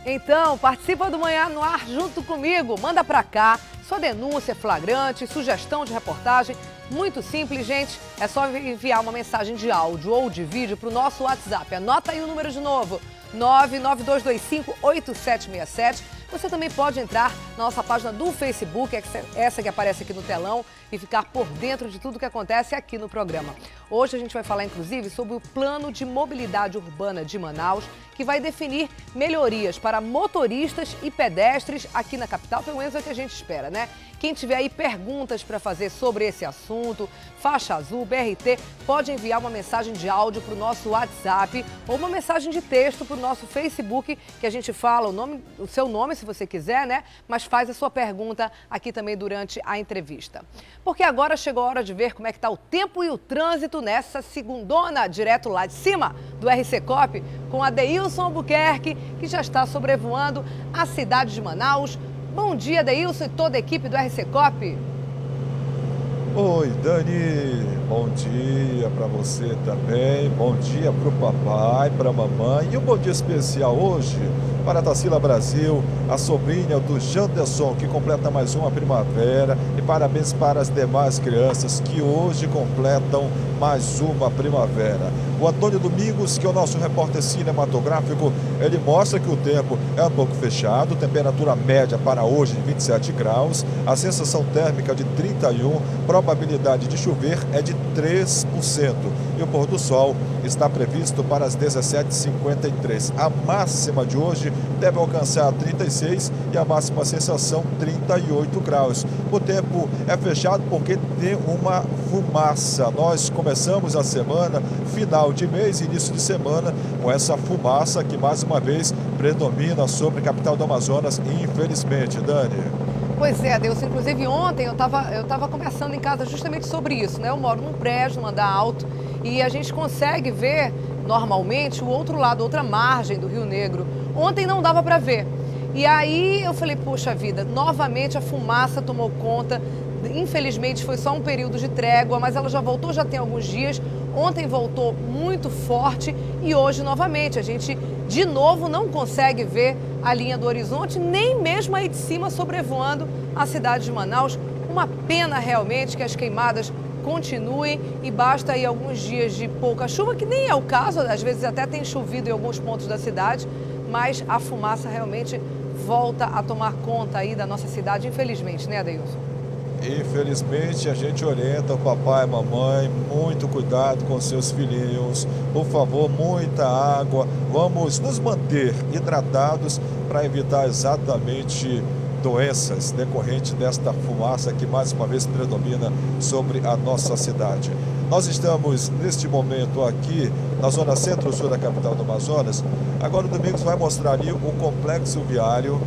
Então, participa do Manhã no Ar junto comigo. Manda pra cá sua denúncia, flagrante, sugestão de reportagem. Muito simples, gente. É só enviar uma mensagem de áudio ou de vídeo para o nosso WhatsApp. Anota aí o número de novo, 992258767. Você também pode entrar na nossa página do Facebook, essa que aparece aqui no telão, e ficar por dentro de tudo que acontece aqui no programa. Hoje a gente vai falar, inclusive, sobre o Plano de Mobilidade Urbana de Manaus, que vai definir melhorias para motoristas e pedestres aqui na capital, pelo menos é o que a gente espera, né? Quem tiver aí perguntas para fazer sobre esse assunto, faixa azul, BRT, pode enviar uma mensagem de áudio para o nosso WhatsApp ou uma mensagem de texto para o nosso Facebook, que a gente fala o seu nome, se você quiser, né? Mas faz a sua pergunta aqui também durante a entrevista. Porque agora chegou a hora de ver como é que está o tempo e o trânsito nessa segundona, direto lá de cima do RC Copi, com Adeilson Albuquerque, que já está sobrevoando a cidade de Manaus. Bom dia, Adeilson e toda a equipe do RC Copi. Oi, Dani. Bom dia para você também. Bom dia para o papai, para a mamãe. E um bom dia especial hoje para a Tarsila Brasil, a sobrinha do Janderson, que completa mais uma primavera. E parabéns para as demais crianças que hoje completam mais uma primavera. O Antônio Domingos, que é o nosso repórter cinematográfico, ele mostra que o tempo é um pouco fechado, temperatura média para hoje de 27 graus, a sensação térmica de 31, probabilidade de chover é de 3%. E o pôr do sol está previsto para as 17h53. A máxima de hoje deve alcançar 36 e a máxima sensação 38 graus. O tempo é fechado porque tem uma fumaça. Nós começamos a semana, final de mês, início de semana, com essa fumaça que mais uma vez predomina sobre a capital do Amazonas, infelizmente, Dani. Pois é, Adeilson, inclusive ontem eu tava conversando em casa justamente sobre isso, né? Eu moro num prédio, num andar alto, e a gente consegue ver normalmente o outro lado, outra margem do Rio Negro. Ontem não dava para ver. E aí eu falei, poxa vida, novamente a fumaça tomou conta. Infelizmente foi só um período de trégua, mas ela já voltou, já tem alguns dias. Ontem voltou muito forte e hoje novamente. A gente de novo não consegue ver a linha do horizonte, nem mesmo aí de cima sobrevoando a cidade de Manaus. Uma pena realmente que as queimadas continuem e basta aí alguns dias de pouca chuva, que nem é o caso, às vezes até tem chovido em alguns pontos da cidade, mas a fumaça realmente volta a tomar conta aí da nossa cidade, infelizmente, né, Adeilson? Infelizmente, a gente orienta o papai e a mamãe, muito cuidado com seus filhinhos, por favor, muita água, vamos nos manter hidratados para evitar exatamente doenças decorrentes desta fumaça que mais uma vez predomina sobre a nossa cidade. Nós estamos neste momento aqui na zona centro-sul da capital do Amazonas. Agora o Domingos vai mostrar ali o complexo viário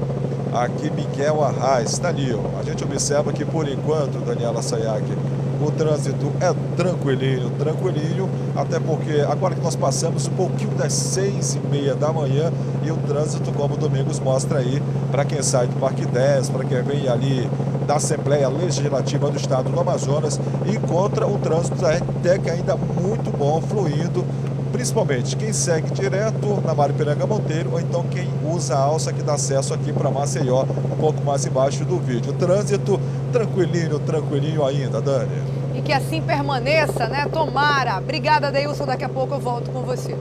aqui, Miguel Arraes, está ali. A gente observa que por enquanto, Daniela Sayag, o trânsito é tranquilinho, até porque agora que nós passamos um pouquinho das 6h30 da manhã e o trânsito, como o Domingos mostra aí, para quem sai do Parque 10, para quem vem ali da Assembleia Legislativa do Estado do Amazonas, encontra o trânsito até que ainda muito bom, fluindo, principalmente quem segue direto na Maripiranga Monteiro ou então quem usa a alça que dá acesso aqui para Maceió, um pouco mais embaixo do vídeo. Trânsito tranquilinho ainda, Dani. E que assim permaneça, né? Tomara. Obrigada, Adeilson. Daqui a pouco eu volto com você.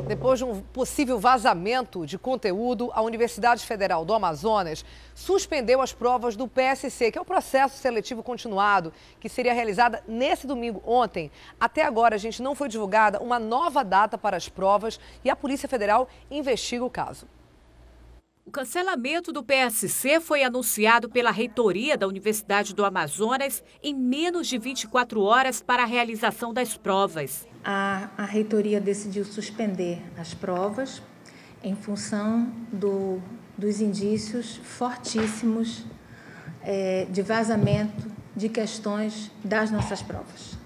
Depois de um possível vazamento de conteúdo, a Universidade Federal do Amazonas suspendeu as provas do PSC, que é o processo seletivo continuado, que seria realizada nesse domingo, ontem. Até agora, a gente não foi divulgada uma nova data para as provas e a Polícia Federal investiga o caso. O cancelamento do PSC foi anunciado pela reitoria da Universidade do Amazonas em menos de 24 horas para a realização das provas. A reitoria decidiu suspender as provas em função dos indícios fortíssimos de vazamento de questões das nossas provas.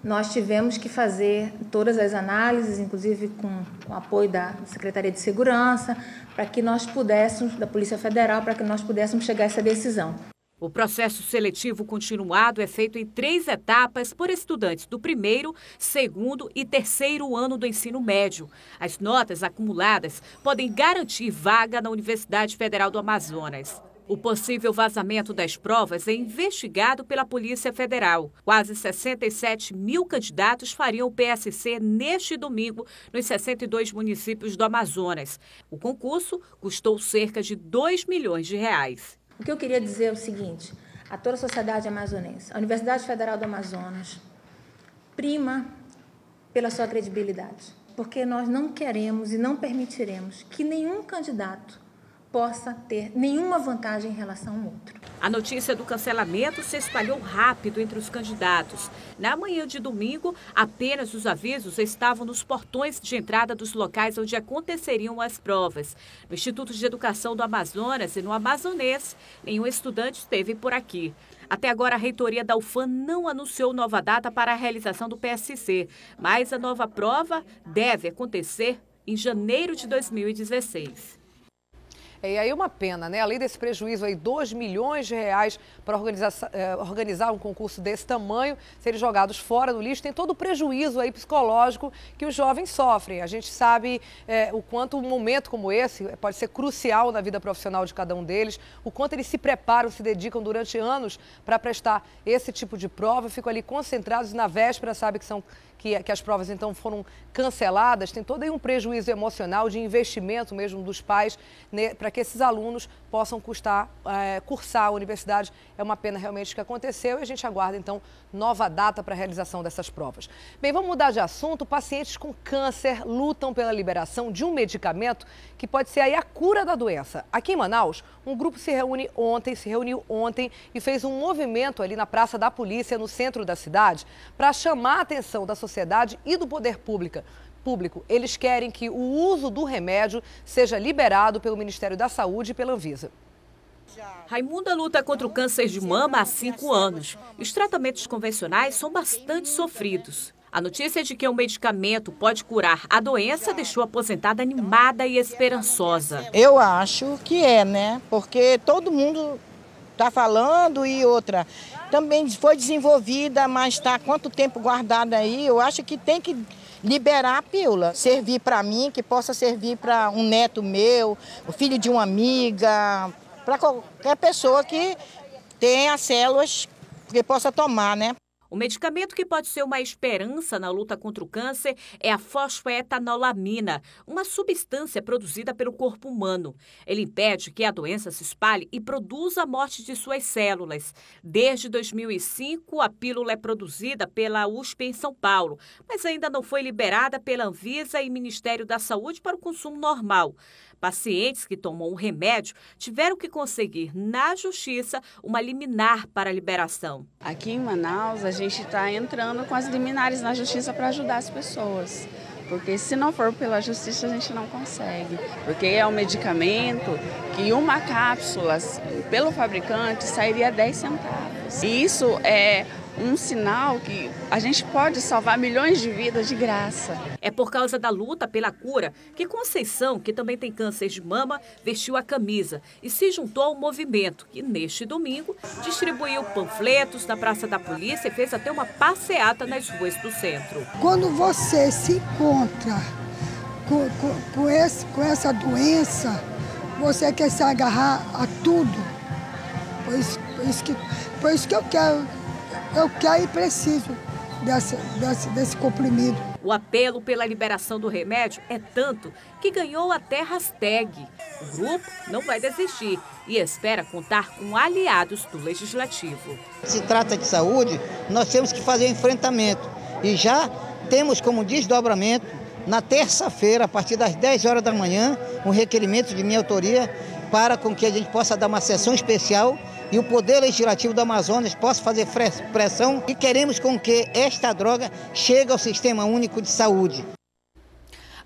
Nós tivemos que fazer todas as análises, inclusive com o apoio da Secretaria de Segurança, para que nós pudéssemos, da Polícia Federal, para que nós pudéssemos chegar a essa decisão. O processo seletivo continuado é feito em 3 etapas por estudantes do 1º, 2º e 3º ano do ensino médio. As notas acumuladas podem garantir vaga na Universidade Federal do Amazonas. O possível vazamento das provas é investigado pela Polícia Federal. Quase 67 mil candidatos fariam o PSC neste domingo nos 62 municípios do Amazonas. O concurso custou cerca de R$2 milhões. O que eu queria dizer é o seguinte, a toda a sociedade amazonense, a Universidade Federal do Amazonas prima pela sua credibilidade, porque nós não queremos e não permitiremos que nenhum candidato possa ter nenhuma vantagem em relação ao outro. A notícia do cancelamento se espalhou rápido entre os candidatos. Na manhã de domingo, apenas os avisos estavam nos portões de entrada dos locais onde aconteceriam as provas. No Instituto de Educação do Amazonas e no Amazonense, nenhum estudante esteve por aqui. Até agora, a reitoria da UFAM não anunciou nova data para a realização do PSC, mas a nova prova deve acontecer em janeiro de 2016. E aí uma pena, né? Além desse prejuízo aí, R$2 milhões para organizar um concurso desse tamanho, serem jogados fora do lixo, tem todo o prejuízo aí psicológico que os jovens sofrem. A gente sabe o quanto um momento como esse pode ser crucial na vida profissional de cada um deles, o quanto eles se preparam, se dedicam durante anos para prestar esse tipo de prova, ficam ali concentrados na véspera, sabe que as provas então foram canceladas, tem todo aí um prejuízo emocional de investimento mesmo dos pais, né, para que esses alunos possam cursar a universidade. É uma pena realmente que aconteceu e a gente aguarda então nova data para a realização dessas provas. Bem, vamos mudar de assunto. Pacientes com câncer lutam pela liberação de um medicamento que pode ser aí a cura da doença. Aqui em Manaus, um grupo se reuniu ontem e fez um movimento ali na Praça da Polícia, no centro da cidade, para chamar a atenção da sociedade e do poder público. Eles querem que o uso do remédio seja liberado pelo Ministério da Saúde e pela Anvisa. Raimunda luta contra o câncer de mama há 5 anos. Os tratamentos convencionais são bastante sofridos. A notícia de que um medicamento pode curar a doença deixou a aposentada animada e esperançosa. Eu acho que né? Porque todo mundo está falando e outra. Também foi desenvolvida, mas está há quanto tempo guardada aí? Eu acho que tem que liberar a pílula, servir para mim, que possa servir para um neto meu, o filho de uma amiga, para qualquer pessoa que tenha células que possa tomar, né? O medicamento que pode ser uma esperança na luta contra o câncer é a fosfetanolamina, uma substância produzida pelo corpo humano. Ele impede que a doença se espalhe e produza a morte de suas células. Desde 2005, a pílula é produzida pela USP em São Paulo, mas ainda não foi liberada pela Anvisa e Ministério da Saúde para o consumo normal. Pacientes que tomam o remédio tiveram que conseguir na Justiça uma liminar para a liberação. Aqui em Manaus, a gente está entrando com as liminares na Justiça para ajudar as pessoas. Porque se não for pela Justiça, a gente não consegue. Porque é um medicamento que uma cápsula, pelo fabricante, sairia 10 centavos. E isso é um sinal que a gente pode salvar milhões de vidas de graça. É por causa da luta pela cura que Conceição, que também tem câncer de mama, vestiu a camisa e se juntou ao movimento, que neste domingo distribuiu panfletos na Praça da Polícia e fez até uma passeata nas ruas do centro. Quando você se encontra com essa doença, você quer se agarrar a tudo. Por isso que eu quero e preciso desse comprimido. O apelo pela liberação do remédio é tanto que ganhou até hashtag. O grupo não vai desistir e espera contar com aliados do Legislativo. Se trata de saúde, nós temos que fazer enfrentamento. E já temos como desdobramento, na terça-feira, a partir das 10 horas da manhã, um requerimento de minha autoria para com que a gente possa dar uma sessão especial e o Poder Legislativo do Amazonas possa fazer pressão e queremos com que esta droga chegue ao Sistema Único de Saúde.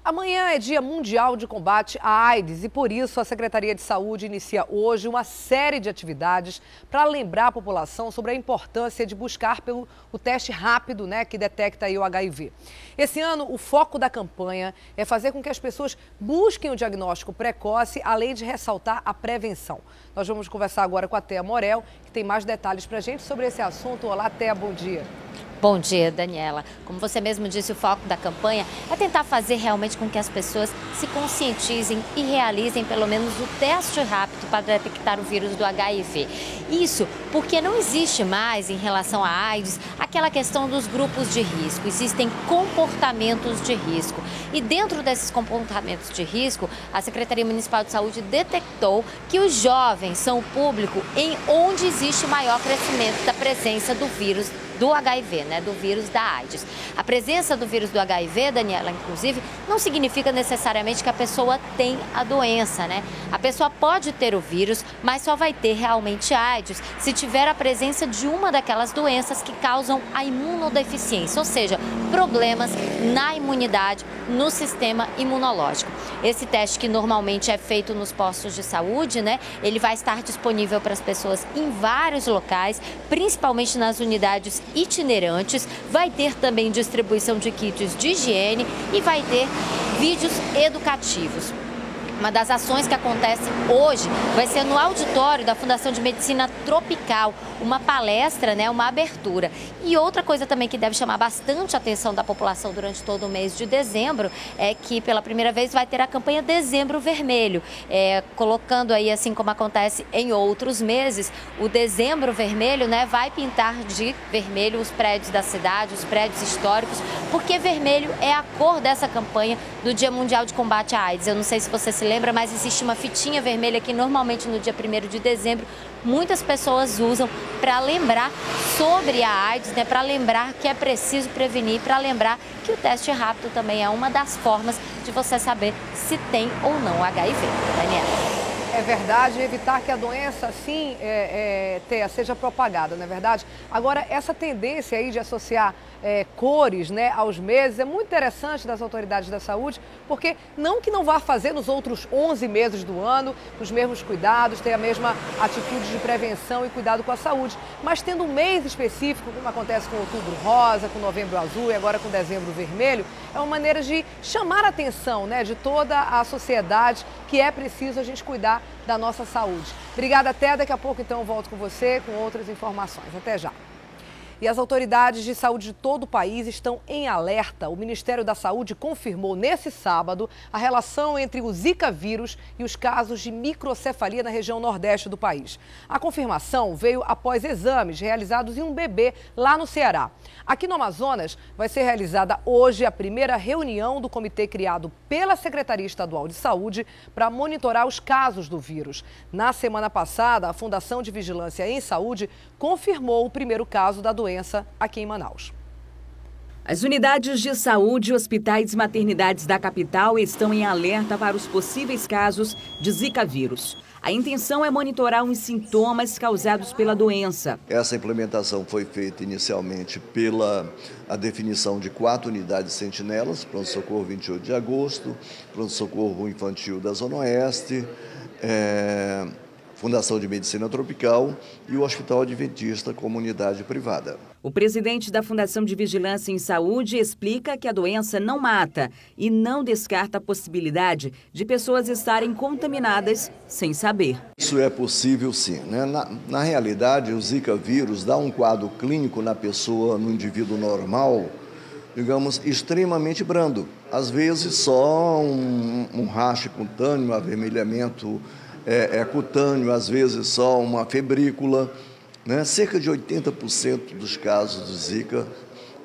Amanhã é Dia Mundial de Combate à AIDS e, por isso, a Secretaria de Saúde inicia hoje uma série de atividades para lembrar a população sobre a importância de buscar pelo teste rápido, que detecta aí o HIV. Esse ano, o foco da campanha é fazer com que as pessoas busquem o diagnóstico precoce, além de ressaltar a prevenção. Nós vamos conversar agora com a Thea Morel, que tem mais detalhes para a gente sobre esse assunto. Olá, Thea, bom dia. Bom dia, Daniela. Como você mesmo disse, o foco da campanha é tentar fazer realmente com que as pessoas se conscientizem e realizem pelo menos o teste rápido para detectar o vírus do HIV. Isso porque não existe mais, em relação à AIDS, aquela questão dos grupos de risco. Existem comportamentos de risco. E dentro desses comportamentos de risco, a Secretaria Municipal de Saúde detectou que os jovens são o público em onde existe maior crescimento da presença do vírus do HIV, do vírus da AIDS. A presença do vírus do HIV, Daniela, inclusive, não significa necessariamente que a pessoa tem a doença, A pessoa pode ter o vírus, mas só vai ter realmente AIDS se tiver a presença de uma daquelas doenças que causam a imunodeficiência, ou seja, problemas na imunidade, no sistema imunológico. Esse teste, que normalmente é feito nos postos de saúde, ele vai estar disponível para as pessoas em vários locais, principalmente nas unidades itinerantes, vai ter também distribuição de kits de higiene e vai ter vídeos educativos. Uma das ações que acontece hoje vai ser no auditório da Fundação de Medicina Tropical, uma palestra, uma abertura. E outra coisa também que deve chamar bastante a atenção da população durante todo o mês de dezembro é que pela primeira vez vai ter a campanha Dezembro Vermelho, colocando aí, assim como acontece em outros meses, o Dezembro Vermelho, vai pintar de vermelho os prédios da cidade, os prédios históricos, porque vermelho é a cor dessa campanha do Dia Mundial de Combate à AIDS. Eu não sei se você se lembra, mas existe uma fitinha vermelha que normalmente no dia 1º de dezembro muitas pessoas usam para lembrar sobre a AIDS, para lembrar que é preciso prevenir, para lembrar que o teste rápido também é uma das formas de você saber se tem ou não HIV. Daniela. É verdade, evitar que a doença, assim, seja propagada, não é verdade? Agora, essa tendência aí de associar cores, aos meses é muito interessante das autoridades da saúde, porque não que não vá fazer nos outros 11 meses do ano os mesmos cuidados, ter a mesma atitude de prevenção e cuidado com a saúde, mas tendo um mês específico, como acontece com Outubro Rosa, com Novembro Azul e agora com Dezembro Vermelho, é uma maneira de chamar a atenção, de toda a sociedade que é preciso a gente cuidar da nossa saúde. Obrigada, até daqui a pouco, então, eu volto com você com outras informações. Até já. E as autoridades de saúde de todo o país estão em alerta. O Ministério da Saúde confirmou nesse sábado a relação entre o Zika vírus e os casos de microcefalia na região nordeste do país. A confirmação veio após exames realizados em um bebê lá no Ceará. Aqui no Amazonas vai ser realizada hoje a primeira reunião do comitê criado pela Secretaria Estadual de Saúde para monitorar os casos do vírus. Na semana passada, a Fundação de Vigilância em Saúde confirmou o primeiro caso da doença aqui em Manaus. As unidades de saúde, hospitais e maternidades da capital estão em alerta para os possíveis casos de Zika vírus. A intenção é monitorar os sintomas causados pela doença. Essa implementação foi feita inicialmente pela definição de 4 unidades sentinelas, pronto-socorro 28 de agosto, pronto-socorro infantil da Zona Oeste, Fundação de Medicina Tropical e o Hospital Adventista Comunidade Privada. O presidente da Fundação de Vigilância em Saúde explica que a doença não mata e não descarta a possibilidade de pessoas estarem contaminadas sem saber. Isso é possível sim, Na realidade, o Zika vírus dá um quadro clínico na pessoa, no indivíduo normal, digamos, extremamente brando. Às vezes só um racho cutâneo, um avermelhamento cutâneo, às vezes só uma febrícula. Cerca de 80% dos casos de Zika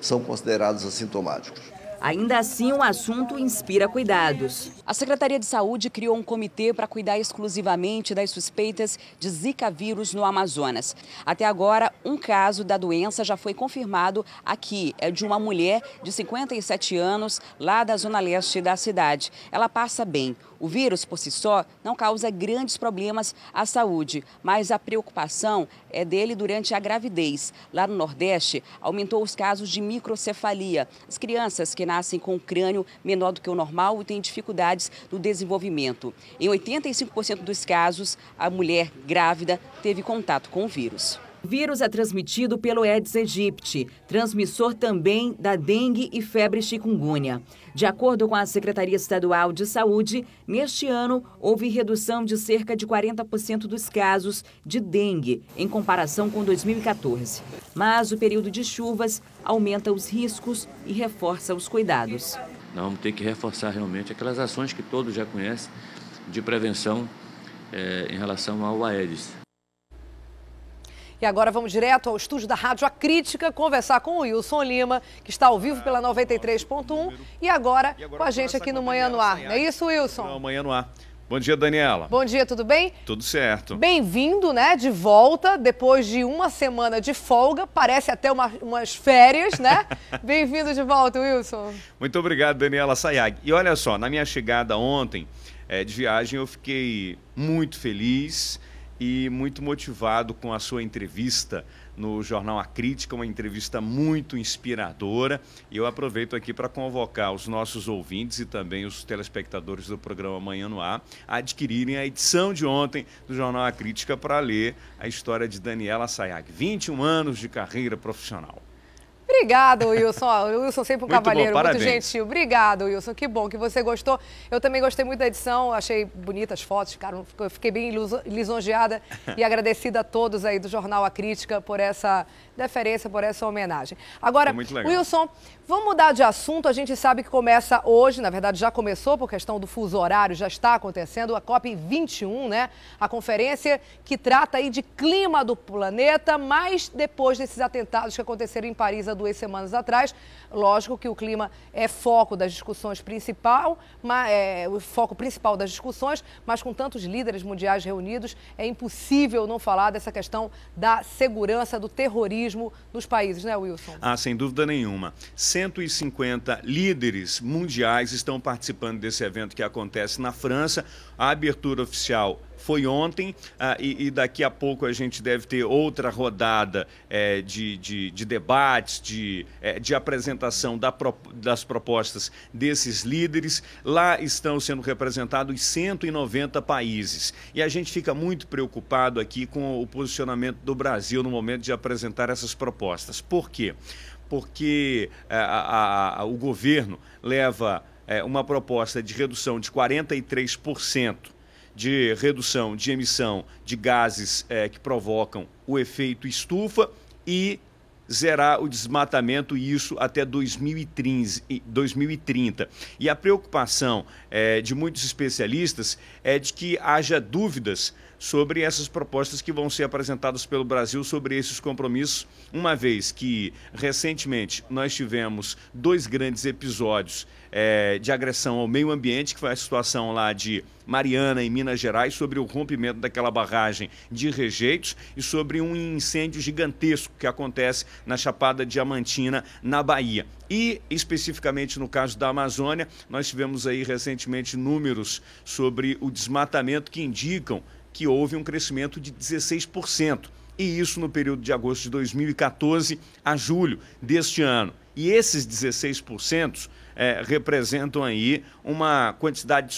são considerados assintomáticos. Ainda assim, o assunto inspira cuidados. A Secretaria de Saúde criou um comitê para cuidar exclusivamente das suspeitas de Zika vírus no Amazonas. Até agora, um caso da doença já foi confirmado aqui. É de uma mulher de 57 anos, lá da zona leste da cidade. Ela passa bem. O vírus, por si só, não causa grandes problemas à saúde, mas a preocupação é dele durante a gravidez. Lá no Nordeste, aumentou os casos de microcefalia. As crianças que nascem com o crânio menor do que o normal e têm dificuldades no desenvolvimento. Em 85% dos casos, a mulher grávida teve contato com o vírus. O vírus é transmitido pelo Aedes aegypti, transmissor também da dengue e febre chikungunya. De acordo com a Secretaria Estadual de Saúde, neste ano houve redução de cerca de 40% dos casos de dengue em comparação com 2014. Mas o período de chuvas aumenta os riscos e reforça os cuidados. Nós vamos ter que reforçar realmente aquelas ações que todos já conhecem de prevenção em relação ao Aedes. E agora vamos direto ao estúdio da Rádio A Crítica conversar com o Wilson Lima, que está ao vivo pela 93.1 e agora com a gente aqui no Manhã no Ar. Não é isso, Wilson? Não, Manhã no Ar. Bom dia, Daniela. Bom dia, tudo bem? Tudo certo. Bem-vindo, né, de volta, depois de uma semana de folga, parece até umas férias, né? Bem-vindo de volta, Wilson. Muito obrigado, Daniela Sayag. E olha só, na minha chegada ontem de viagem, eu fiquei muito feliz e muito motivado com a sua entrevista no Jornal A Crítica, uma entrevista muito inspiradora. E eu aproveito aqui para convocar os nossos ouvintes e também os telespectadores do programa Manhã no Ar a adquirirem a edição de ontem do Jornal A Crítica para ler a história de Daniela Sayag, 21 anos de carreira profissional. Obrigado, Wilson. O Wilson sempre um cavaleiro, bom, muito gentil. Obrigado, Wilson. Que bom que você gostou. Eu também gostei muito da edição, achei bonitas as fotos, cara, eu fiquei bem lisonjeada e agradecida a todos aí do Jornal A Crítica por essa deferência, por essa homenagem. Agora, Wilson, vamos mudar de assunto. A gente sabe que começa hoje, na verdade já começou por questão do fuso horário, já está acontecendo a COP21, né? A conferência que trata aí de clima do planeta, mas depois desses atentados que aconteceram em Paris há 2 semanas atrás. Lógico que o clima é foco das discussões o foco principal das discussões, mas com tantos líderes mundiais reunidos, é impossível não falar dessa questão da segurança, do terrorismo nos países, né, Wilson? Ah, sem dúvida nenhuma. 150 líderes mundiais estão participando desse evento que acontece na França. A abertura oficial foi ontem e daqui a pouco a gente deve ter outra rodada de debates, de apresentação das propostas desses líderes. Lá estão sendo representados 190 países. E a gente fica muito preocupado aqui com o posicionamento do Brasil no momento de apresentar essas propostas. Por quê? Porque o governo leva uma proposta de redução de 43% de redução de emissão de gases que provocam o efeito estufa e zerar o desmatamento, e isso até 2030. E a preocupação de muitos especialistas é de que haja dúvidas sobre essas propostas que vão ser apresentadas pelo Brasil sobre esses compromissos, uma vez que recentemente nós tivemos 2 grandes episódios de agressão ao meio ambiente, que foi a situação lá de Mariana, em Minas Gerais, sobre o rompimento daquela barragem de rejeitos e sobre um incêndio gigantesco que acontece na Chapada Diamantina, na Bahia. E, especificamente no caso da Amazônia, nós tivemos aí recentemente números sobre o desmatamento que indicam que houve um crescimento de 16%. E isso no período de agosto de 2014 a julho deste ano. E esses 16% representam aí uma quantidade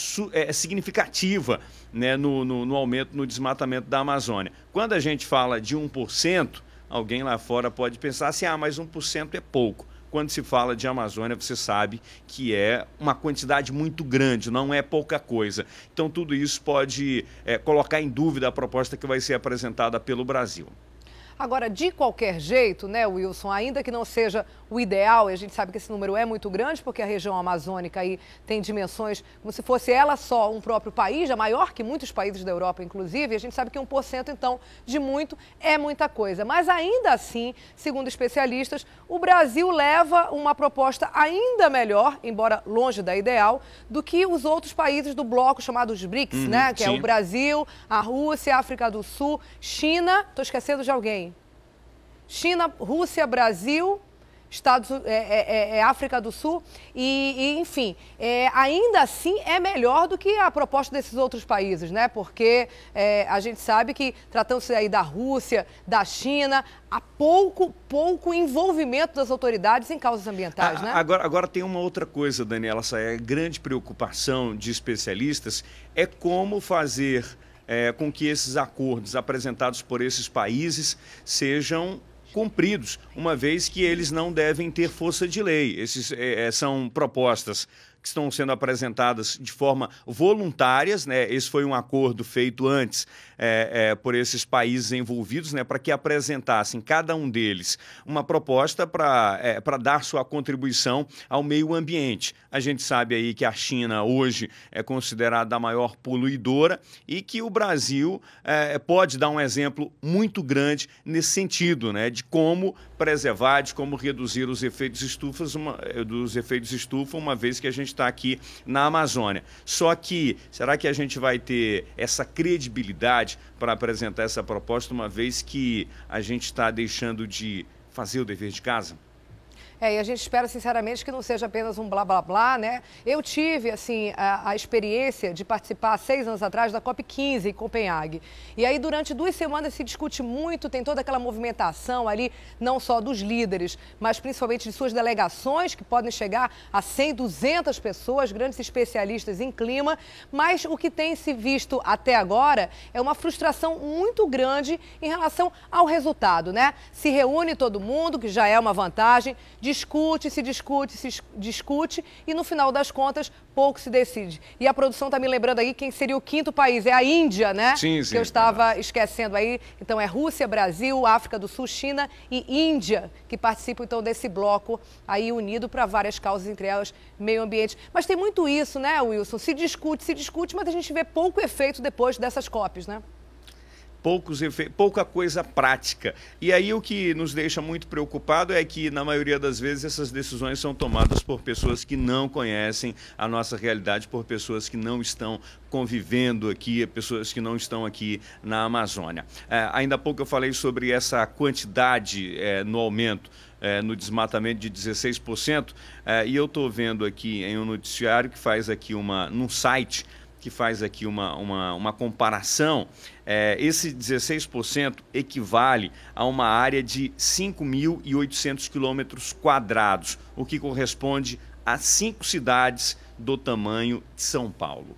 significativa, né, no aumento no desmatamento da Amazônia. Quando a gente fala de 1%, alguém lá fora pode pensar assim, mas 1% é pouco. Quando se fala de Amazônia, você sabe que é uma quantidade muito grande, não é pouca coisa. Então, tudo isso pode colocar em dúvida a proposta que vai ser apresentada pelo Brasil. Agora, de qualquer jeito, né, Wilson, ainda que não seja o ideal, e a gente sabe que esse número é muito grande, porque a região amazônica aí tem dimensões como se fosse ela só um próprio país, já maior que muitos países da Europa, inclusive, e a gente sabe que 1%, então, de muito é muita coisa. Mas ainda assim, segundo especialistas, o Brasil leva uma proposta ainda melhor, embora longe da ideal, do que os outros países do bloco chamados BRICS, né? Que é o Brasil, a Rússia, a África do Sul, China, estou esquecendo de alguém. China, Rússia, Brasil, África do Sul enfim, ainda assim é melhor do que a proposta desses outros países, né? Porque a gente sabe que, tratando-se aí da Rússia, da China, há pouco envolvimento das autoridades em causas ambientais, né? Agora tem uma outra coisa, Daniela, essa é a grande preocupação de especialistas, é como fazer com que esses acordos apresentados por esses países sejam cumpridos, uma vez que eles não devem ter força de lei. Esses são propostas que estão sendo apresentadas de forma voluntárias, né? Esse foi um acordo feito antes por esses países envolvidos, né? Para que apresentassem, cada um deles, uma proposta para dar sua contribuição ao meio ambiente. A gente sabe aí que a China hoje é considerada a maior poluidora e que o Brasil pode dar um exemplo muito grande nesse sentido, né? De como preservar, de como reduzir os efeitos estufa, uma vez que a gente está aqui na Amazônia. Só que, será que a gente vai ter essa credibilidade para apresentar essa proposta, uma vez que a gente está deixando de fazer o dever de casa? E a gente espera, sinceramente, que não seja apenas um blá, blá, blá, né? Eu tive, assim, a experiência de participar, 6 anos atrás, da COP15 em Copenhague. E aí, durante 2 semanas, se discute muito, tem toda aquela movimentação ali, não só dos líderes, mas principalmente de suas delegações, que podem chegar a 100, 200 pessoas, grandes especialistas em clima. Mas o que tem se visto até agora é uma frustração muito grande em relação ao resultado, né? Se reúne todo mundo, que já é uma vantagem, discute e no final das contas pouco se decide. E a produção está me lembrando aí quem seria o 5º país, é a Índia, né? Sim. Que eu estava esquecendo aí. Então é Rússia, Brasil, África do Sul, China e Índia que participam então desse bloco aí unido para várias causas, entre elas meio ambiente. Mas tem muito isso, né, Wilson? Se discute, mas a gente vê pouco efeito depois dessas COPs, né? Pouca coisa prática. E aí o que nos deixa muito preocupado é que, na maioria das vezes, essas decisões são tomadas por pessoas que não conhecem a nossa realidade, por pessoas que não estão convivendo aqui, pessoas que não estão aqui na Amazônia. Ainda há pouco eu falei sobre essa quantidade no aumento, no desmatamento de 16%, e eu estou vendo aqui em um noticiário que faz aqui num site que faz aqui uma comparação, esse 16% equivale a uma área de 5.800 quilômetros quadrados, o que corresponde a 5 cidades do tamanho de São Paulo.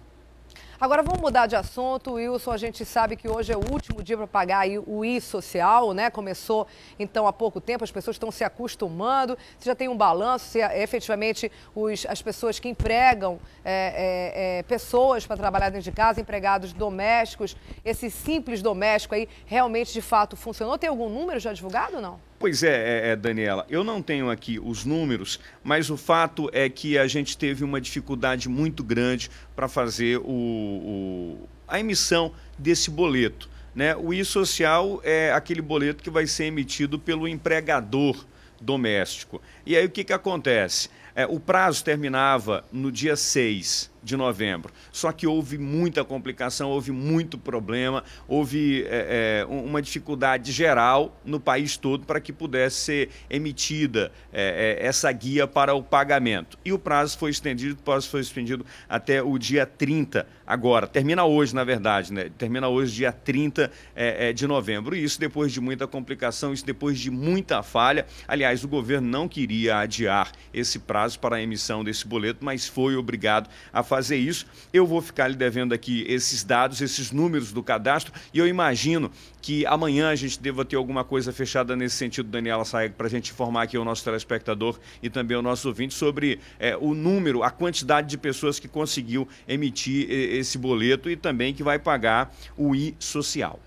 Agora vamos mudar de assunto, Wilson. A gente sabe que hoje é o último dia para pagar aí o I-Social, né? Começou então há pouco tempo, as pessoas estão se acostumando. Você já tem um balanço, se efetivamente as pessoas que empregam pessoas para trabalhar dentro de casa, empregados domésticos, esse simples doméstico aí, realmente de fato funcionou? Tem algum número já divulgado ou não? Pois Daniela, eu não tenho aqui os números, mas o fato é que a gente teve uma dificuldade muito grande para fazer a emissão desse boleto, né? O I-Social é aquele boleto que vai ser emitido pelo empregador doméstico. E aí o que acontece? O prazo terminava no dia 6 de novembro, só que houve muita complicação, houve muito problema, houve uma dificuldade geral no país todo para que pudesse ser emitida essa guia para o pagamento. E o prazo foi estendido até o dia 30 agora, termina hoje na verdade, né? Termina hoje dia 30 de novembro, e isso depois de muita complicação, isso depois de muita falha. Aliás, o governo não queria adiar esse prazo para a emissão desse boleto, mas foi obrigado a fazer isso. Eu vou ficar lhe devendo aqui esses dados, esses números do cadastro, e eu imagino que amanhã a gente deva ter alguma coisa fechada nesse sentido, Daniela Saeg, para a gente informar aqui o nosso telespectador e também o nosso ouvinte sobre o número, a quantidade de pessoas que conseguiu emitir esse boleto e também que vai pagar o I-Social.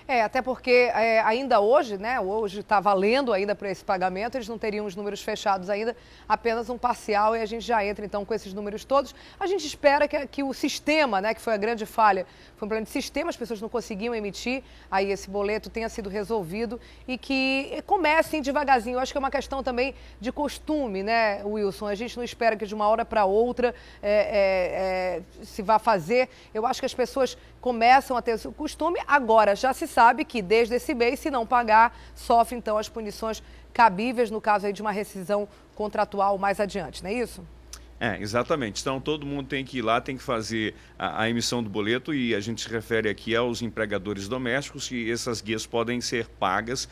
Até porque ainda hoje, né, hoje está valendo ainda para esse pagamento, eles não teriam os números fechados ainda, apenas um parcial, e a gente já entra então com esses números todos. A gente espera que o sistema, né, que foi a grande falha, foi um problema de sistema, as pessoas não conseguiam emitir, aí esse boleto tenha sido resolvido e que comecem devagarzinho. Eu acho que é uma questão também de costume, né, Wilson? A gente não espera que de uma hora para outra se vá fazer. Eu acho que as pessoas começam a ter o costume, agora já se sabe que desde esse mês, se não pagar, sofre então as punições cabíveis no caso aí de uma rescisão contratual mais adiante, não é isso? Exatamente. Então, todo mundo tem que ir lá, tem que fazer a emissão do boleto e a gente se refere aqui aos empregadores domésticos e essas guias podem ser pagas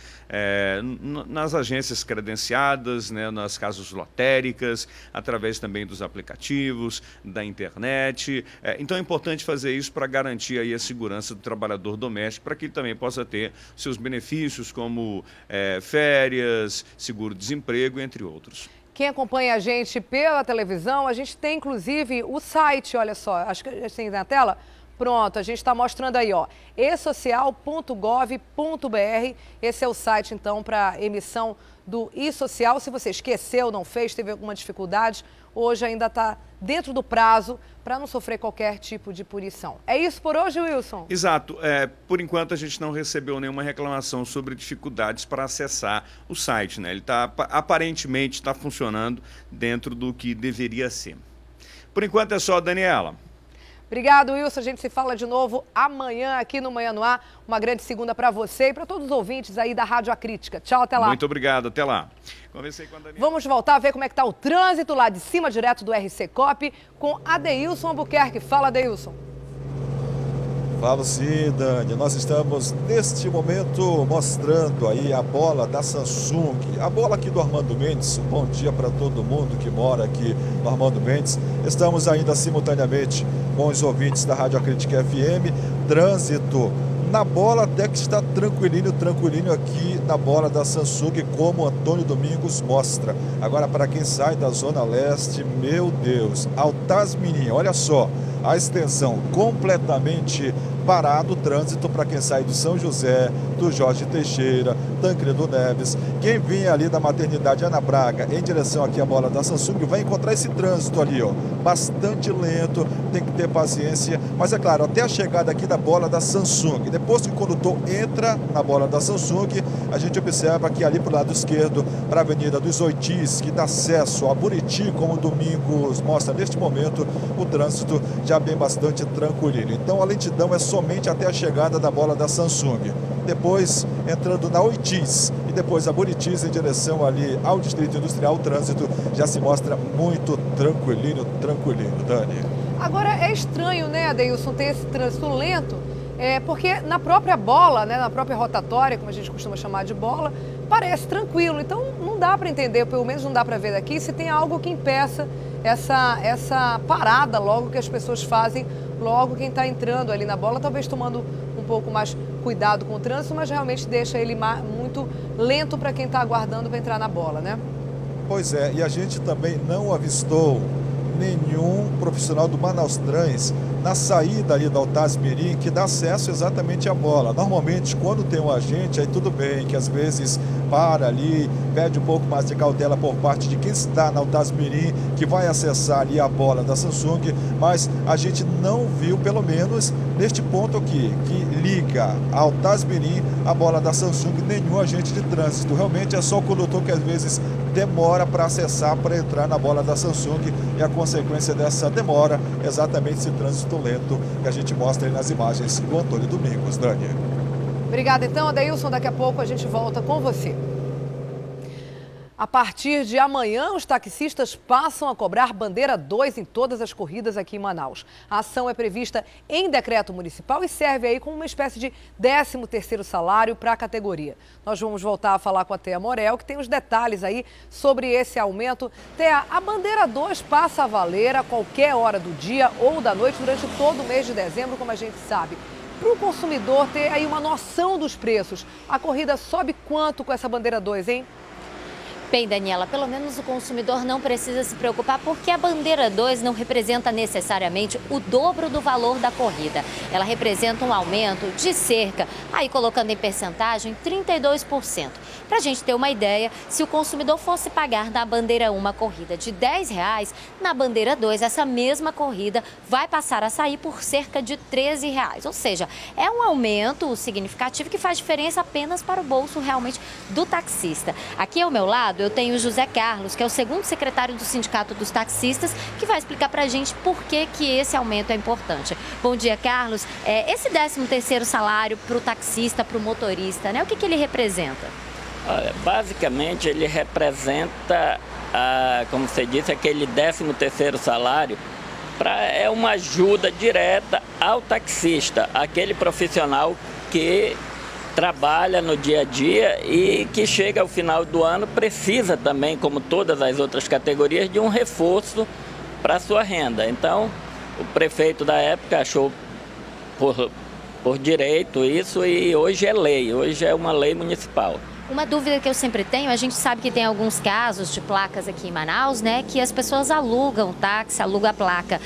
nas agências credenciadas, né, nas casas lotéricas, através também dos aplicativos, da internet. Então, é importante fazer isso para garantir aí a segurança do trabalhador doméstico, para que ele também possa ter seus benefícios como férias, seguro-desemprego, entre outros. Quem acompanha a gente pela televisão, a gente tem inclusive o site, olha só, acho que a gente tem na tela. Pronto, a gente está mostrando aí, ó, esocial.gov.br. Esse é o site, então, para emissão do e-social. Se você esqueceu, não fez, teve alguma dificuldade, hoje ainda está dentro do prazo para não sofrer qualquer tipo de punição. É isso por hoje, Wilson? Exato. Por enquanto, a gente não recebeu nenhuma reclamação sobre dificuldades para acessar o site, né? Ele aparentemente está funcionando dentro do que deveria ser. Por enquanto é só, Daniela. Obrigado, Wilson. A gente se fala de novo amanhã aqui no Manhã no Ar. Uma grande segunda para você e para todos os ouvintes aí da Rádio A Crítica. Tchau, até lá. Muito obrigado, até lá. Conversei com a Daniela. Vamos voltar a ver como é que está o trânsito lá de cima, direto do RC Cop, com Adeilson Albuquerque. Fala, Adeilson. Falo sim, Dani. Nós estamos neste momento mostrando aí a bola da Samsung, a bola aqui do Armando Mendes. Bom dia para todo mundo que mora aqui no Armando Mendes. Estamos ainda simultaneamente com os ouvintes da Rádio A Crítica FM. Trânsito na bola até que está tranquilinho aqui na bola da Samsung, como Antônio Domingos mostra. Agora, para quem sai da Zona Leste, meu Deus, Altasmirim, olha só, a extensão completamente parado o trânsito para quem sai do São José, do Jorge Teixeira, Tancredo Neves. Quem vinha ali da maternidade Ana Braga em direção aqui à bola da Samsung vai encontrar esse trânsito ali, ó, bastante lento, tem que ter paciência, mas é claro, até a chegada aqui da bola da Samsung. Depois que o condutor entra na bola da Samsung, a gente observa que ali para o lado esquerdo, para a Avenida dos Oitis, que dá acesso a Buriti, como o Domingos mostra neste momento, o trânsito já bem bastante tranquilo. Então a lentidão é somente até a chegada da bola da Samsung. Depois, entrando na Oitis e depois a Buritis em direção ali ao Distrito Industrial, o trânsito já se mostra muito tranquilinho, Dani. Agora, é estranho, né, Adeilson, ter esse trânsito lento, porque na própria bola, né, na própria rotatória, como a gente costuma chamar de bola, parece tranquilo. Então, não dá para entender, pelo menos não dá para ver daqui, se tem algo que impeça essa parada logo que as pessoas fazem, logo quem está entrando ali na bola, talvez tomando um pouco mais cuidado com o trânsito, mas realmente deixa ele muito lento para quem está aguardando para entrar na bola, né? Pois é, e a gente também não avistou nenhum profissional do Manaus Trans na saída ali da Altasmirim que dá acesso exatamente à bola. Normalmente, quando tem um agente, aí tudo bem, que às vezes para ali, pede um pouco mais de cautela por parte de quem está na Altasmirim, que vai acessar ali a bola da Samsung, mas a gente não viu, pelo menos neste ponto aqui, que liga a Altasmirim a bola da Samsung, nenhum agente de trânsito. Realmente é só o condutor que às vezes demora para acessar, para entrar na bola da Samsung, e a consequência dessa demora é exatamente esse trânsito lento que a gente mostra aí nas imagens do Antônio Domingos. Dani. Obrigada, então, Adeilson. Daqui a pouco a gente volta com você. A partir de amanhã, os taxistas passam a cobrar bandeira 2 em todas as corridas aqui em Manaus. A ação é prevista em decreto municipal e serve aí como uma espécie de 13º salário para a categoria. Nós vamos voltar a falar com a Thea Morel, que tem os detalhes aí sobre esse aumento. Thea, a bandeira 2 passa a valer a qualquer hora do dia ou da noite durante todo o mês de dezembro, como a gente sabe. Para o consumidor ter aí uma noção dos preços, a corrida sobe quanto com essa bandeira 2, hein? Bem, Daniela, pelo menos o consumidor não precisa se preocupar porque a bandeira 2 não representa necessariamente o dobro do valor da corrida. Ela representa um aumento de cerca, aí colocando em percentagem, 32%. Para a gente ter uma ideia, se o consumidor fosse pagar na bandeira 1 uma corrida de R$10, na bandeira 2 essa mesma corrida vai passar a sair por cerca de R$13. Ou seja, é um aumento significativo que faz diferença apenas para o bolso realmente do taxista. Aqui ao meu lado eu tenho o José Carlos, que é o segundo secretário do Sindicato dos Taxistas, que vai explicar para a gente por que esse aumento é importante. Bom dia, Carlos. Esse 13º salário para o taxista, para o motorista, né? O que ele representa? Olha, basicamente ele representa, como você disse, aquele 13º salário. É uma ajuda direta ao taxista, aquele profissional que trabalha no dia a dia e que chega ao final do ano precisa também, como todas as outras categorias, de um reforço para a sua renda. Então, o prefeito da época achou por direito isso e hoje é lei, hoje é uma lei municipal. Uma dúvida que eu sempre tenho, a gente sabe que tem alguns casos de placas aqui em Manaus, né, que as pessoas alugam táxi, alugam a placa.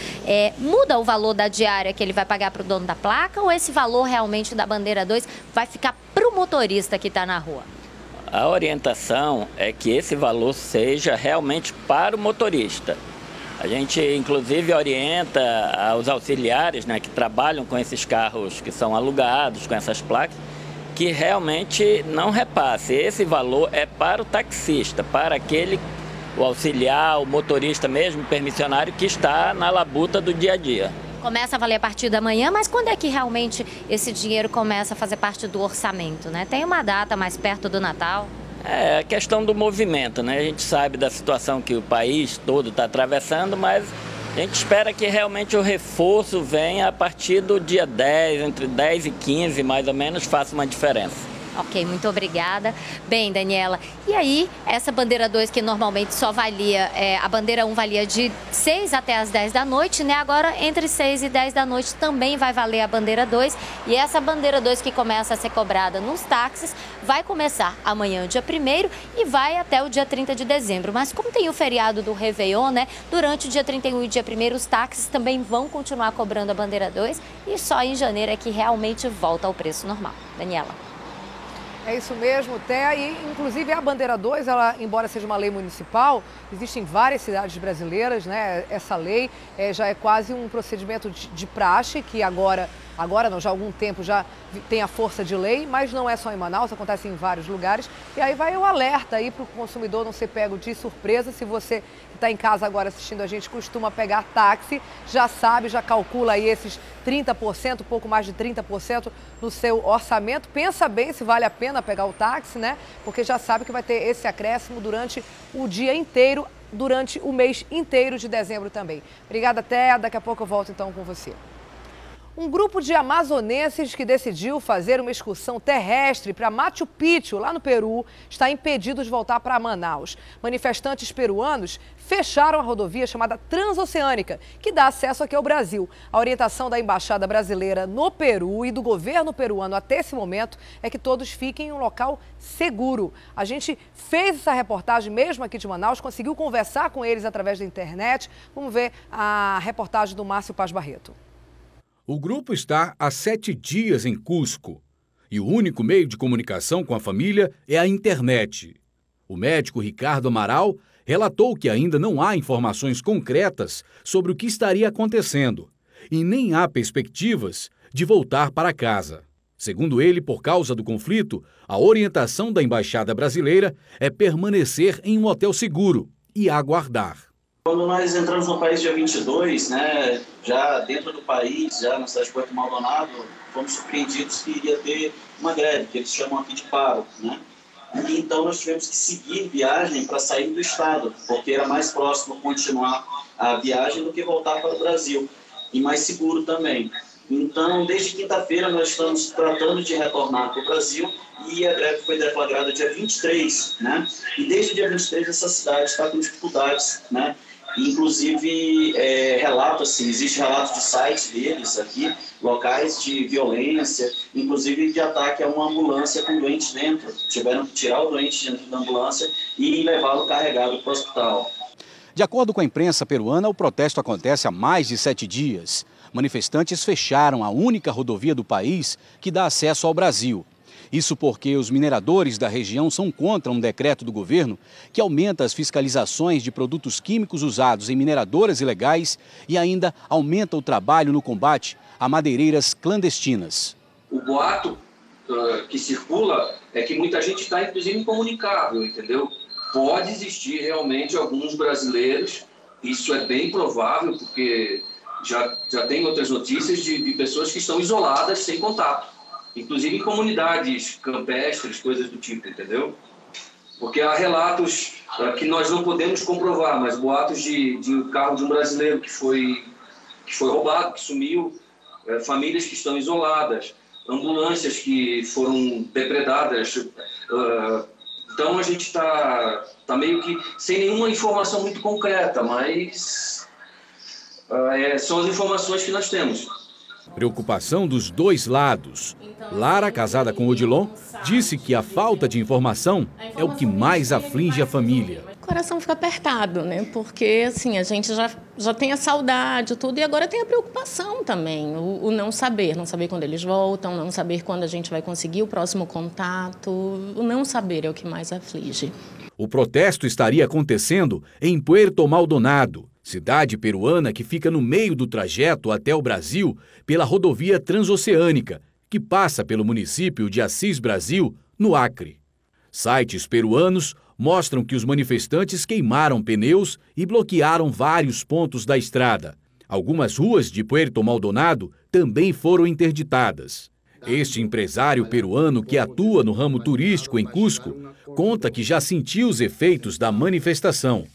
Muda o valor da diária que ele vai pagar para o dono da placa ou esse valor realmente da bandeira 2 vai ficar para o motorista que está na rua? A orientação é que esse valor seja realmente para o motorista. A gente, inclusive, orienta aos auxiliares, né, que trabalham com esses carros que são alugados, com essas placas, que realmente não repasse. Esse valor é para o taxista, para o auxiliar, o motorista mesmo, o permissionário que está na labuta do dia a dia. Começa a valer a partir da manhã, mas quando é que realmente esse dinheiro começa a fazer parte do orçamento, né? Tem uma data mais perto do Natal? É a questão do movimento, né? A gente sabe da situação que o país todo está atravessando, mas a gente espera que realmente o reforço venha a partir do dia 10, entre 10 e 15, mais ou menos, faça uma diferença. Ok, muito obrigada. Bem, Daniela, e aí, essa bandeira 2 que normalmente só valia, a bandeira 1 valia de 6 até as 10 da noite, né? Agora, entre 6 e 10 da noite também vai valer a bandeira 2. E essa bandeira 2 que começa a ser cobrada nos táxis vai começar amanhã, dia 1º, e vai até o dia 30 de dezembro. Mas como tem o feriado do Réveillon, né? Durante o dia 31 e dia 1º, os táxis também vão continuar cobrando a bandeira 2 e só em janeiro é que realmente volta ao preço normal. Daniela. É isso mesmo, Thea. E, inclusive, a bandeira 2, ela, embora seja uma lei municipal, existe em várias cidades brasileiras, né? Essa lei já é quase um procedimento de praxe, que agora não, já há algum tempo já tem a força de lei, mas não é só em Manaus, acontece em vários lugares. E aí vai o alerta aí para o consumidor não ser pego de surpresa. Se você que está em casa agora assistindo a gente costuma pegar táxi, já sabe, já calcula aí esses 30%, pouco mais de 30% no seu orçamento. Pensa bem se vale a pena pegar o táxi, né? Porque já sabe que vai ter esse acréscimo durante o dia inteiro, durante o mês inteiro de dezembro também. Obrigada, Thea. Daqui a pouco eu volto então com você. Um grupo de amazonenses que decidiu fazer uma excursão terrestre para Machu Picchu, lá no Peru, está impedido de voltar para Manaus. Manifestantes peruanos fecharam a rodovia chamada Transoceânica, que dá acesso aqui ao Brasil. A orientação da Embaixada Brasileira no Peru e do governo peruano até esse momento é que todos fiquem em um local seguro. A gente fez essa reportagem mesmo aqui de Manaus, conseguiu conversar com eles através da internet. Vamos ver a reportagem do Márcio Paz Barreto. O grupo está há 7 dias em Cusco e o único meio de comunicação com a família é a internet. O médico Ricardo Amaral relatou que ainda não há informações concretas sobre o que estaria acontecendo e nem há perspectivas de voltar para casa. Segundo ele, por causa do conflito, a orientação da Embaixada Brasileira é permanecer em um hotel seguro e aguardar. Quando nós entramos no país dia 22, né, já dentro do país, já na cidade de Puerto Maldonado, fomos surpreendidos que iria ter uma greve, que eles chamam aqui de paro, né? E então nós tivemos que seguir viagem para sair do estado, porque era mais próximo continuar a viagem do que voltar para o Brasil, e mais seguro também. Então, desde quinta-feira, nós estamos tratando de retornar para o Brasil e a greve foi deflagrada dia 23, né? E desde o dia 23 essa cidade está com dificuldades, né? Inclusive, existe relatos de sites deles aqui, locais de violência, inclusive de ataque a uma ambulância com doentes dentro. Tiveram que tirar o doente dentro da ambulância e levá-lo carregado para o hospital. De acordo com a imprensa peruana, o protesto acontece há mais de 7 dias. Manifestantes fecharam a única rodovia do país que dá acesso ao Brasil. Isso porque os mineradores da região são contra um decreto do governo que aumenta as fiscalizações de produtos químicos usados em mineradoras ilegais e ainda aumenta o trabalho no combate a madeireiras clandestinas. O boato que circula é que muita gente está, inclusive, incomunicável, entendeu? Pode existir realmente alguns brasileiros, isso é bem provável, porque já tem outras notícias de pessoas que estão isoladas, sem contato, inclusive em comunidades campestres, coisas do tipo, entendeu? Porque há relatos que nós não podemos comprovar, mas boatos de carro de um brasileiro que foi roubado, que sumiu, famílias que estão isoladas, ambulâncias que foram depredadas. Então a gente está meio que sem nenhuma informação muito concreta, mas são as informações que nós temos. Preocupação dos dois lados. Lara, casada com Odilon, disse que a falta de informação é o que mais aflige a família. O coração fica apertado, né? Porque assim, a gente já tem a saudade e tudo, e agora tem a preocupação também. O não saber quando eles voltam, não saber quando a gente vai conseguir o próximo contato. O não saber é o que mais aflige. O protesto estaria acontecendo em Puerto Maldonado, cidade peruana que fica no meio do trajeto até o Brasil pela rodovia transoceânica, que passa pelo município de Assis Brasil, no Acre. Sites peruanos mostram que os manifestantes queimaram pneus e bloquearam vários pontos da estrada. Algumas ruas de Puerto Maldonado também foram interditadas. Este empresário peruano que atua no ramo turístico em Cusco conta que já sentiu os efeitos da manifestação.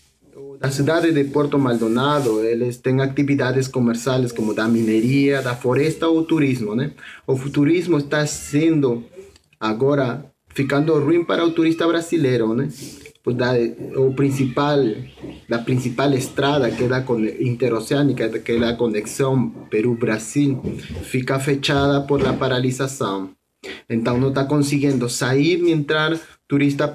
A cidade de Puerto Maldonado, eles têm atividades comerciais como da mineria, da floresta ou turismo, né? O turismo está sendo agora ficando ruim para o turista brasileiro, né? Da principal estrada, que é da interoceânica, que é a conexão Peru-Brasil, fica fechada por la paralisação. Então não está conseguindo sair nem entrar turista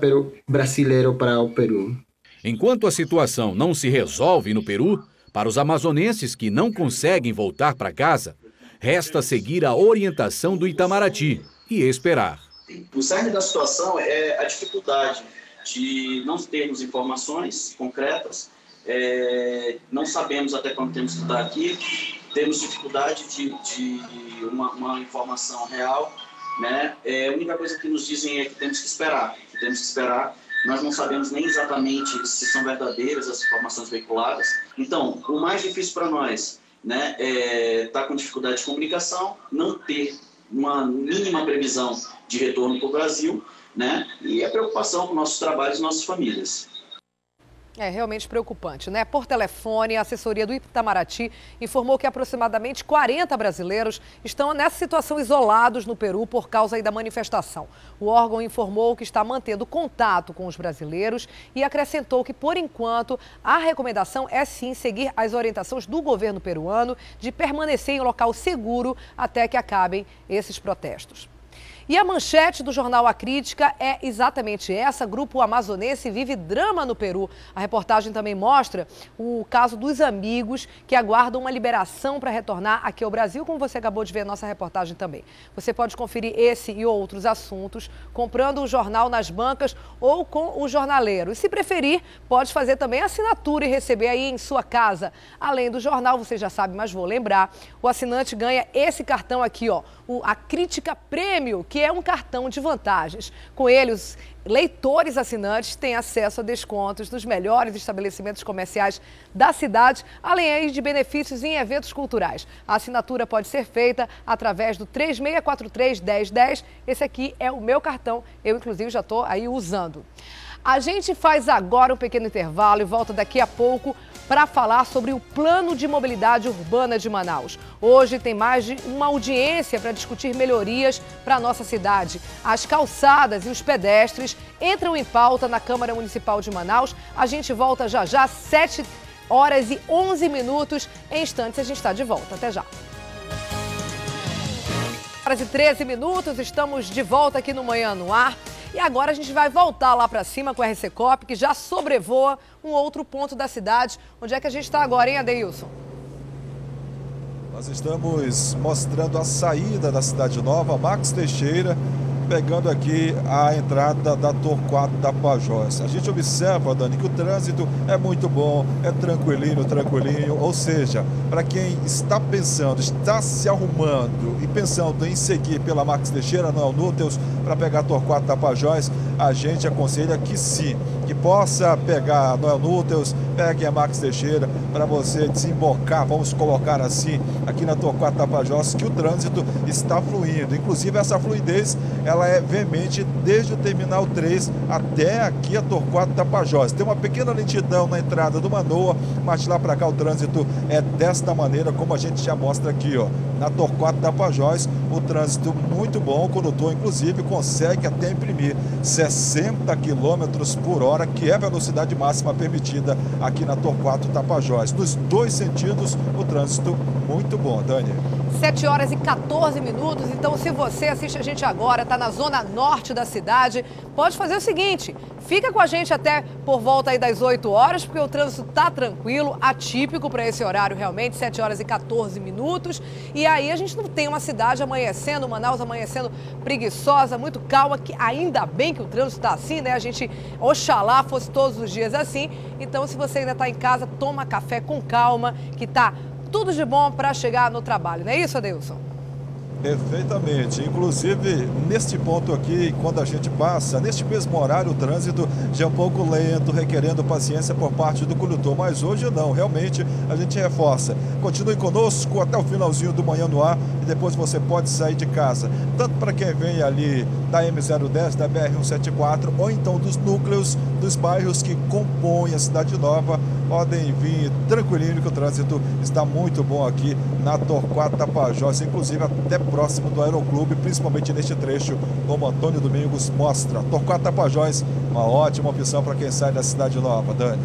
brasileiro para o Peru. Enquanto a situação não se resolve no Peru, para os amazonenses que não conseguem voltar para casa, resta seguir a orientação do Itamaraty e esperar. O cerne da situação é a dificuldade de não termos informações concretas, não sabemos até quando temos que estar aqui, temos dificuldade de uma informação real, né? A única coisa que nos dizem é que temos que esperar, Nós não sabemos nem exatamente se são verdadeiras as informações veiculadas. Então, o mais difícil para nós, né, é estar com dificuldade de comunicação, não ter uma mínima previsão de retorno para o Brasil, né, e a preocupação com nossos trabalhos e nossas famílias. É realmente preocupante, né? Por telefone, a assessoria do Itamaraty informou que aproximadamente 40 brasileiros estão nessa situação isolados no Peru por causa da manifestação. O órgão informou que está mantendo contato com os brasileiros e acrescentou que, por enquanto, a recomendação é sim seguir as orientações do governo peruano de permanecer em local seguro até que acabem esses protestos. E a manchete do jornal A Crítica é exatamente essa: grupo amazonense vive drama no Peru. A reportagem também mostra o caso dos amigos que aguardam uma liberação para retornar aqui ao Brasil, como você acabou de ver na nossa reportagem também. Você pode conferir esse e outros assuntos comprando o jornal nas bancas ou com o jornaleiro. E se preferir, pode fazer também assinatura e receber aí em sua casa. Além do jornal, você já sabe, mas vou lembrar, o assinante ganha esse cartão aqui, ó, o A Crítica Prêmio, que é um cartão de vantagens. Com ele, os leitores assinantes têm acesso a descontos dos melhores estabelecimentos comerciais da cidade, além de benefícios em eventos culturais. A assinatura pode ser feita através do 3643-1010. Esse aqui é o meu cartão, eu inclusive já estou aí usando. A gente faz agora um pequeno intervalo e volta daqui a pouco para falar sobre o Plano de Mobilidade Urbana de Manaus. Hoje tem mais de uma audiência para discutir melhorias para a nossa cidade. As calçadas e os pedestres entram em pauta na Câmara Municipal de Manaus. A gente volta já já, 7h11. Em instantes a gente está de volta. Até já. 7h13, estamos de volta aqui no Manhã no Ar. E agora a gente vai voltar lá para cima com a RC Coop, que já sobrevoa um outro ponto da cidade. Onde é que a gente está agora, hein, Adeilson? Nós estamos mostrando a saída da Cidade Nova. Max Teixeira pegando aqui a entrada da Torquato Tapajós. A gente observa, Dani, que o trânsito é muito bom, é tranquilinho, ou seja, para quem está pensando, está se arrumando e pensando em seguir pela Max Teixeira, Noel Núteus, para pegar Torquato Tapajós, a gente aconselha que sim, que possa pegar a Noel Núteus, pegue a Max Teixeira, para você desembocar, vamos colocar assim, aqui na Torquato Tapajós, que o trânsito está fluindo. Inclusive, essa fluidez, ela é veemente desde o Terminal 3 até aqui a Torquato Tapajós. Tem uma pequena lentidão na entrada do Manoa, mas de lá para cá o trânsito é desta maneira, como a gente já mostra aqui, ó. Na Torquato Tapajós, o trânsito muito bom, o condutor, inclusive, consegue até imprimir 60 km por hora, que é a velocidade máxima permitida aqui na Torquato Tapajós. Nos dois sentidos, o trânsito muito bom, Dani. 7 horas e 14 minutos, então se você assiste a gente agora, está na zona norte da cidade, pode fazer o seguinte, fica com a gente até por volta aí das 8 horas, porque o trânsito está tranquilo, atípico para esse horário realmente, 7 horas e 14 minutos, e aí a gente não tem uma cidade amanhecendo, Manaus amanhecendo preguiçosa, muito calma, que ainda bem que o trânsito está assim, né? A gente, oxalá, fosse todos os dias assim, então se você ainda está em casa, toma café com calma, que tá tudo de bom para chegar no trabalho, não é isso, Adeilson? Perfeitamente. Inclusive, neste ponto aqui, quando a gente passa, neste mesmo horário, o trânsito já é um pouco lento, requerendo paciência por parte do condutor. Mas hoje não, realmente a gente reforça. Continue conosco até o finalzinho do Manhã no Ar e depois você pode sair de casa. Tanto para quem vem ali da M010, da BR-174, ou então dos núcleos, dos bairros que compõem a Cidade Nova, podem vir tranquilinho que o trânsito está muito bom aqui na Torquato Tapajós, inclusive até próximo do Aeroclube, principalmente neste trecho, como Antônio Domingos mostra. Torquato Tapajós, uma ótima opção para quem sai da Cidade Nova, Dani.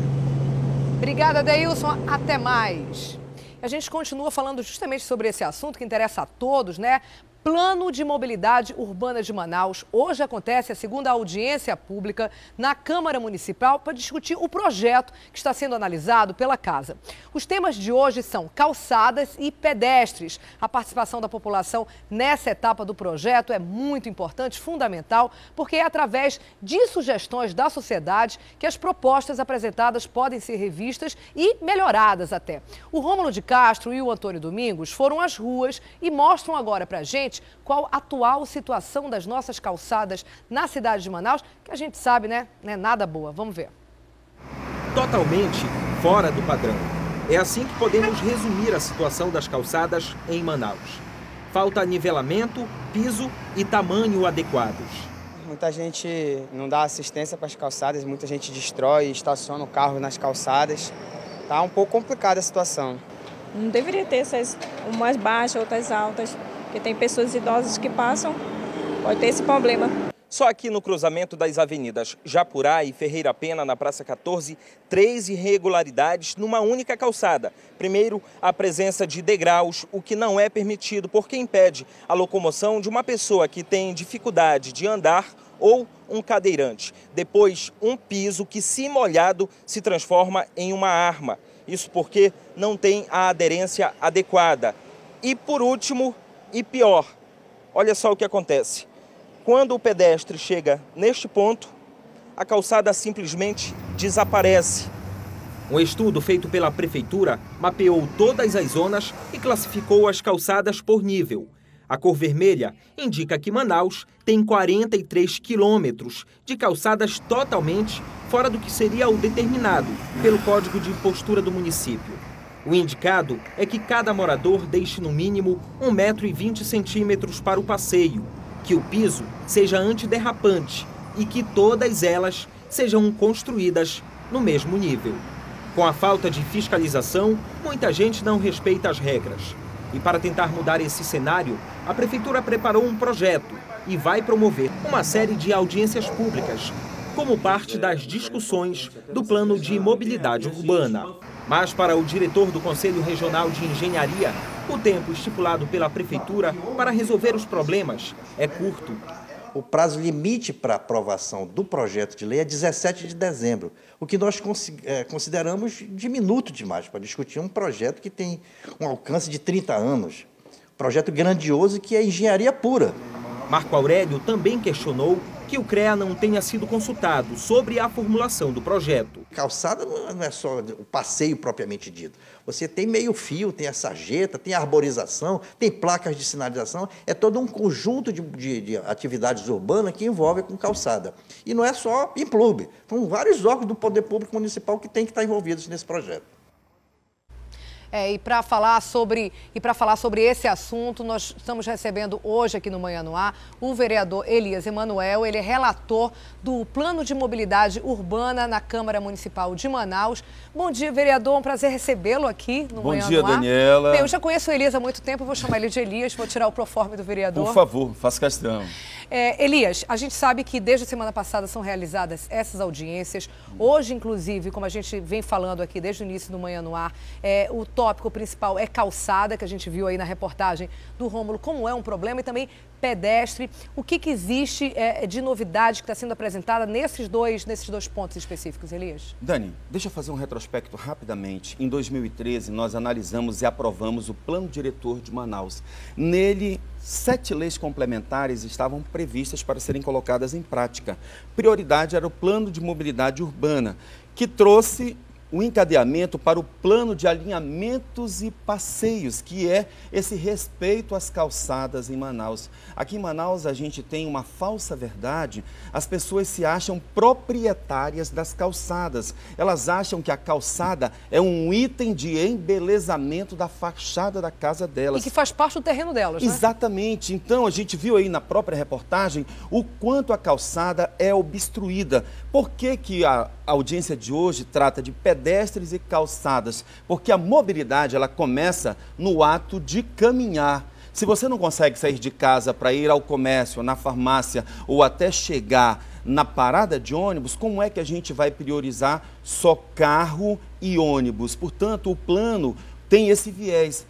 Obrigada, Adeilson. Até mais. A gente continua falando justamente sobre esse assunto que interessa a todos, né? Plano de Mobilidade Urbana de Manaus. Hoje acontece a segunda audiência pública na Câmara Municipal para discutir o projeto que está sendo analisado pela Casa. Os temas de hoje são calçadas e pedestres. A participação da população nessa etapa do projeto é muito importante, fundamental, porque é através de sugestões da sociedade que as propostas apresentadas podem ser revistas e melhoradas até. O Rômulo de Castro e o Antônio Domingos foram às ruas e mostram agora para a gente qual a atual situação das nossas calçadas na cidade de Manaus, que a gente sabe, né? Não é nada boa. Vamos ver. Totalmente fora do padrão. É assim que podemos resumir a situação das calçadas em Manaus. Falta nivelamento, piso e tamanho adequados. Muita gente não dá assistência para as calçadas, muita gente destrói e estaciona o carro nas calçadas. Tá um pouco complicada a situação. Não deveria ter essas umas baixas, outras altas. Porque tem pessoas idosas que passam, pode ter esse problema. Só aqui no cruzamento das avenidas Japurá e Ferreira Pena, na Praça 14, 3 irregularidades numa única calçada. Primeiro, a presença de degraus, o que não é permitido porque impede a locomoção de uma pessoa que tem dificuldade de andar ou um cadeirante. Depois, um piso que, se molhado, se transforma em uma arma. Isso porque não tem a aderência adequada. E, por último, e pior, olha só o que acontece. Quando o pedestre chega neste ponto, a calçada simplesmente desaparece. Um estudo feito pela Prefeitura mapeou todas as zonas e classificou as calçadas por nível. A cor vermelha indica que Manaus tem 43 quilômetros de calçadas totalmente fora do que seria o determinado pelo Código de Postura do município. O indicado é que cada morador deixe no mínimo 1,20 m para o passeio, que o piso seja antiderrapante e que todas elas sejam construídas no mesmo nível. Com a falta de fiscalização, muita gente não respeita as regras. E para tentar mudar esse cenário, a Prefeitura preparou um projeto e vai promover uma série de audiências públicas, como parte das discussões do Plano de Mobilidade Urbana. Mas para o diretor do Conselho Regional de Engenharia, o tempo estipulado pela Prefeitura para resolver os problemas é curto. O prazo limite para aprovação do projeto de lei é 17 de dezembro, o que nós consideramos diminuto demais para discutir um projeto que tem um alcance de 30 anos. Projeto grandioso que é engenharia pura. Marco Aurélio também questionou que o CREA não tenha sido consultado sobre a formulação do projeto. Calçada não é só o passeio propriamente dito. Você tem meio-fio, tem a sarjeta, tem a arborização, tem placas de sinalização. É todo um conjunto de atividades urbanas que envolve com calçada. E não é só Implurb. São vários órgãos do Poder Público Municipal que têm que estar envolvidos nesse projeto. E para falar sobre esse assunto, nós estamos recebendo hoje aqui no Manhã no Ar o vereador Elias Emanuel. Ele é relator do Plano de Mobilidade Urbana na Câmara Municipal de Manaus. Bom dia, vereador. Um prazer recebê-lo aqui no Manhã no Ar. Bom dia, Daniela. Bem, eu já conheço o Elias há muito tempo, vou chamar ele de Elias, vou tirar o proforme do vereador. Por favor, faça questão. Elias, a gente sabe que desde a semana passada são realizadas essas audiências. Hoje, inclusive, como a gente vem falando aqui desde o início do Manhã no Ar, o tópico principal é calçada, que a gente viu aí na reportagem do Rômulo, como é um problema, e também pedestre. O que existe de novidade que está sendo apresentada nesses dois pontos específicos, Elias? Dani, deixa eu fazer um retrospecto rapidamente. Em 2013, nós analisamos e aprovamos o Plano Diretor de Manaus. Nele, 7 leis complementares estavam previstas para serem colocadas em prática. Prioridade era o Plano de Mobilidade Urbana, que trouxe o encadeamento para o plano de alinhamentos e passeios, que é esse respeito às calçadas em Manaus. Aqui em Manaus a gente tem uma falsa verdade, as pessoas se acham proprietárias das calçadas. Elas acham que a calçada é um item de embelezamento da fachada da casa delas. E que faz parte do terreno delas, né? Exatamente. Então a gente viu aí na própria reportagem o quanto a calçada é obstruída. Por que a audiência de hoje trata de pedestres e calçadas? Porque a mobilidade ela começa no ato de caminhar. Se você não consegue sair de casa para ir ao comércio, na farmácia ou até chegar na parada de ônibus, como é que a gente vai priorizar só carro e ônibus? Portanto, o plano tem esse viés.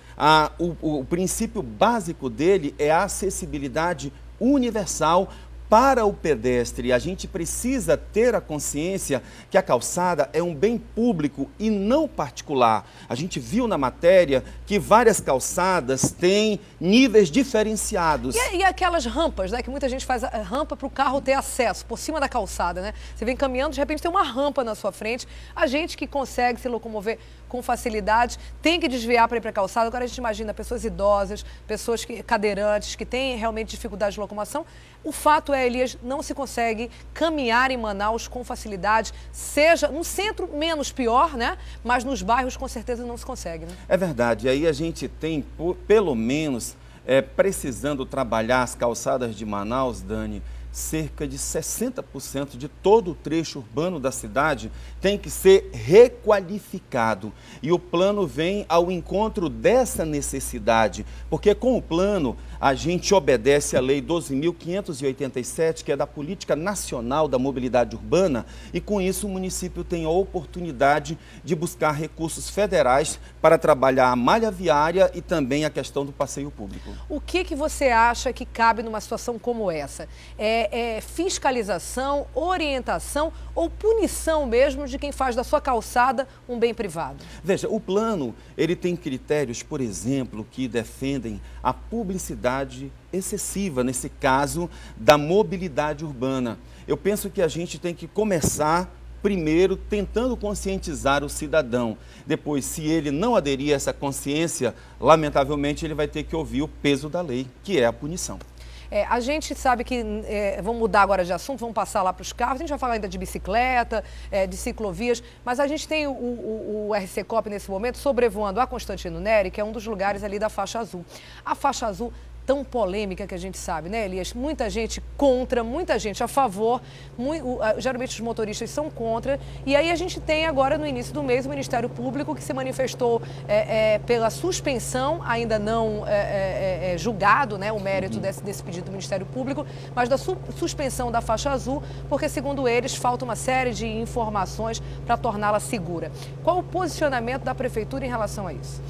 O princípio básico dele é a acessibilidade universal para o pedestre. A gente precisa ter a consciência que a calçada é um bem público e não particular. A gente viu na matéria que várias calçadas têm níveis diferenciados. E aquelas rampas, né? Que muita gente faz a rampa para o carro ter acesso por cima da calçada, né? Você vem caminhando, de repente tem uma rampa na sua frente. A gente que consegue se locomover com facilidade tem que desviar para ir para a calçada. Agora a gente imagina pessoas idosas, pessoas cadeirantes, que têm realmente dificuldade de locomoção. O fato é, Elias, não se consegue caminhar em Manaus com facilidade, seja no centro menos pior, né? Mas nos bairros com certeza não se consegue, né? É verdade. E aí a gente tem, pelo menos, precisando trabalhar as calçadas de Manaus, Dani, cerca de 60% de todo o trecho urbano da cidade tem que ser requalificado. E o plano vem ao encontro dessa necessidade, porque com o plano a gente obedece à Lei 12.587, que é da Política Nacional da Mobilidade Urbana, e com isso o município tem a oportunidade de buscar recursos federais para trabalhar a malha viária e também a questão do passeio público. O que você acha que cabe numa situação como essa? Fiscalização, orientação ou punição mesmo de quem faz da sua calçada um bem privado? Veja, o plano, ele tem critérios, por exemplo, que defendem a publicidade excessiva, nesse caso, da mobilidade urbana. Eu penso que a gente tem que começar primeiro tentando conscientizar o cidadão. Depois, se ele não aderir a essa consciência, lamentavelmente ele vai ter que ouvir o peso da lei, que é a punição. A gente sabe que, vamos mudar agora de assunto, vamos passar lá para os carros, a gente vai falar ainda de bicicleta, de ciclovias, mas a gente tem o RC Cop nesse momento sobrevoando a Constantino Neri, que é um dos lugares ali da faixa azul. A faixa azul tão polêmica que a gente sabe, né, Elias? Muita gente contra, muita gente a favor, geralmente os motoristas são contra, e aí a gente tem agora no início do mês o Ministério Público que se manifestou pela suspensão, ainda não julgado, né, o mérito desse pedido do Ministério Público, mas da suspensão da faixa azul, porque segundo eles falta uma série de informações para torná-la segura. Qual o posicionamento da Prefeitura em relação a isso?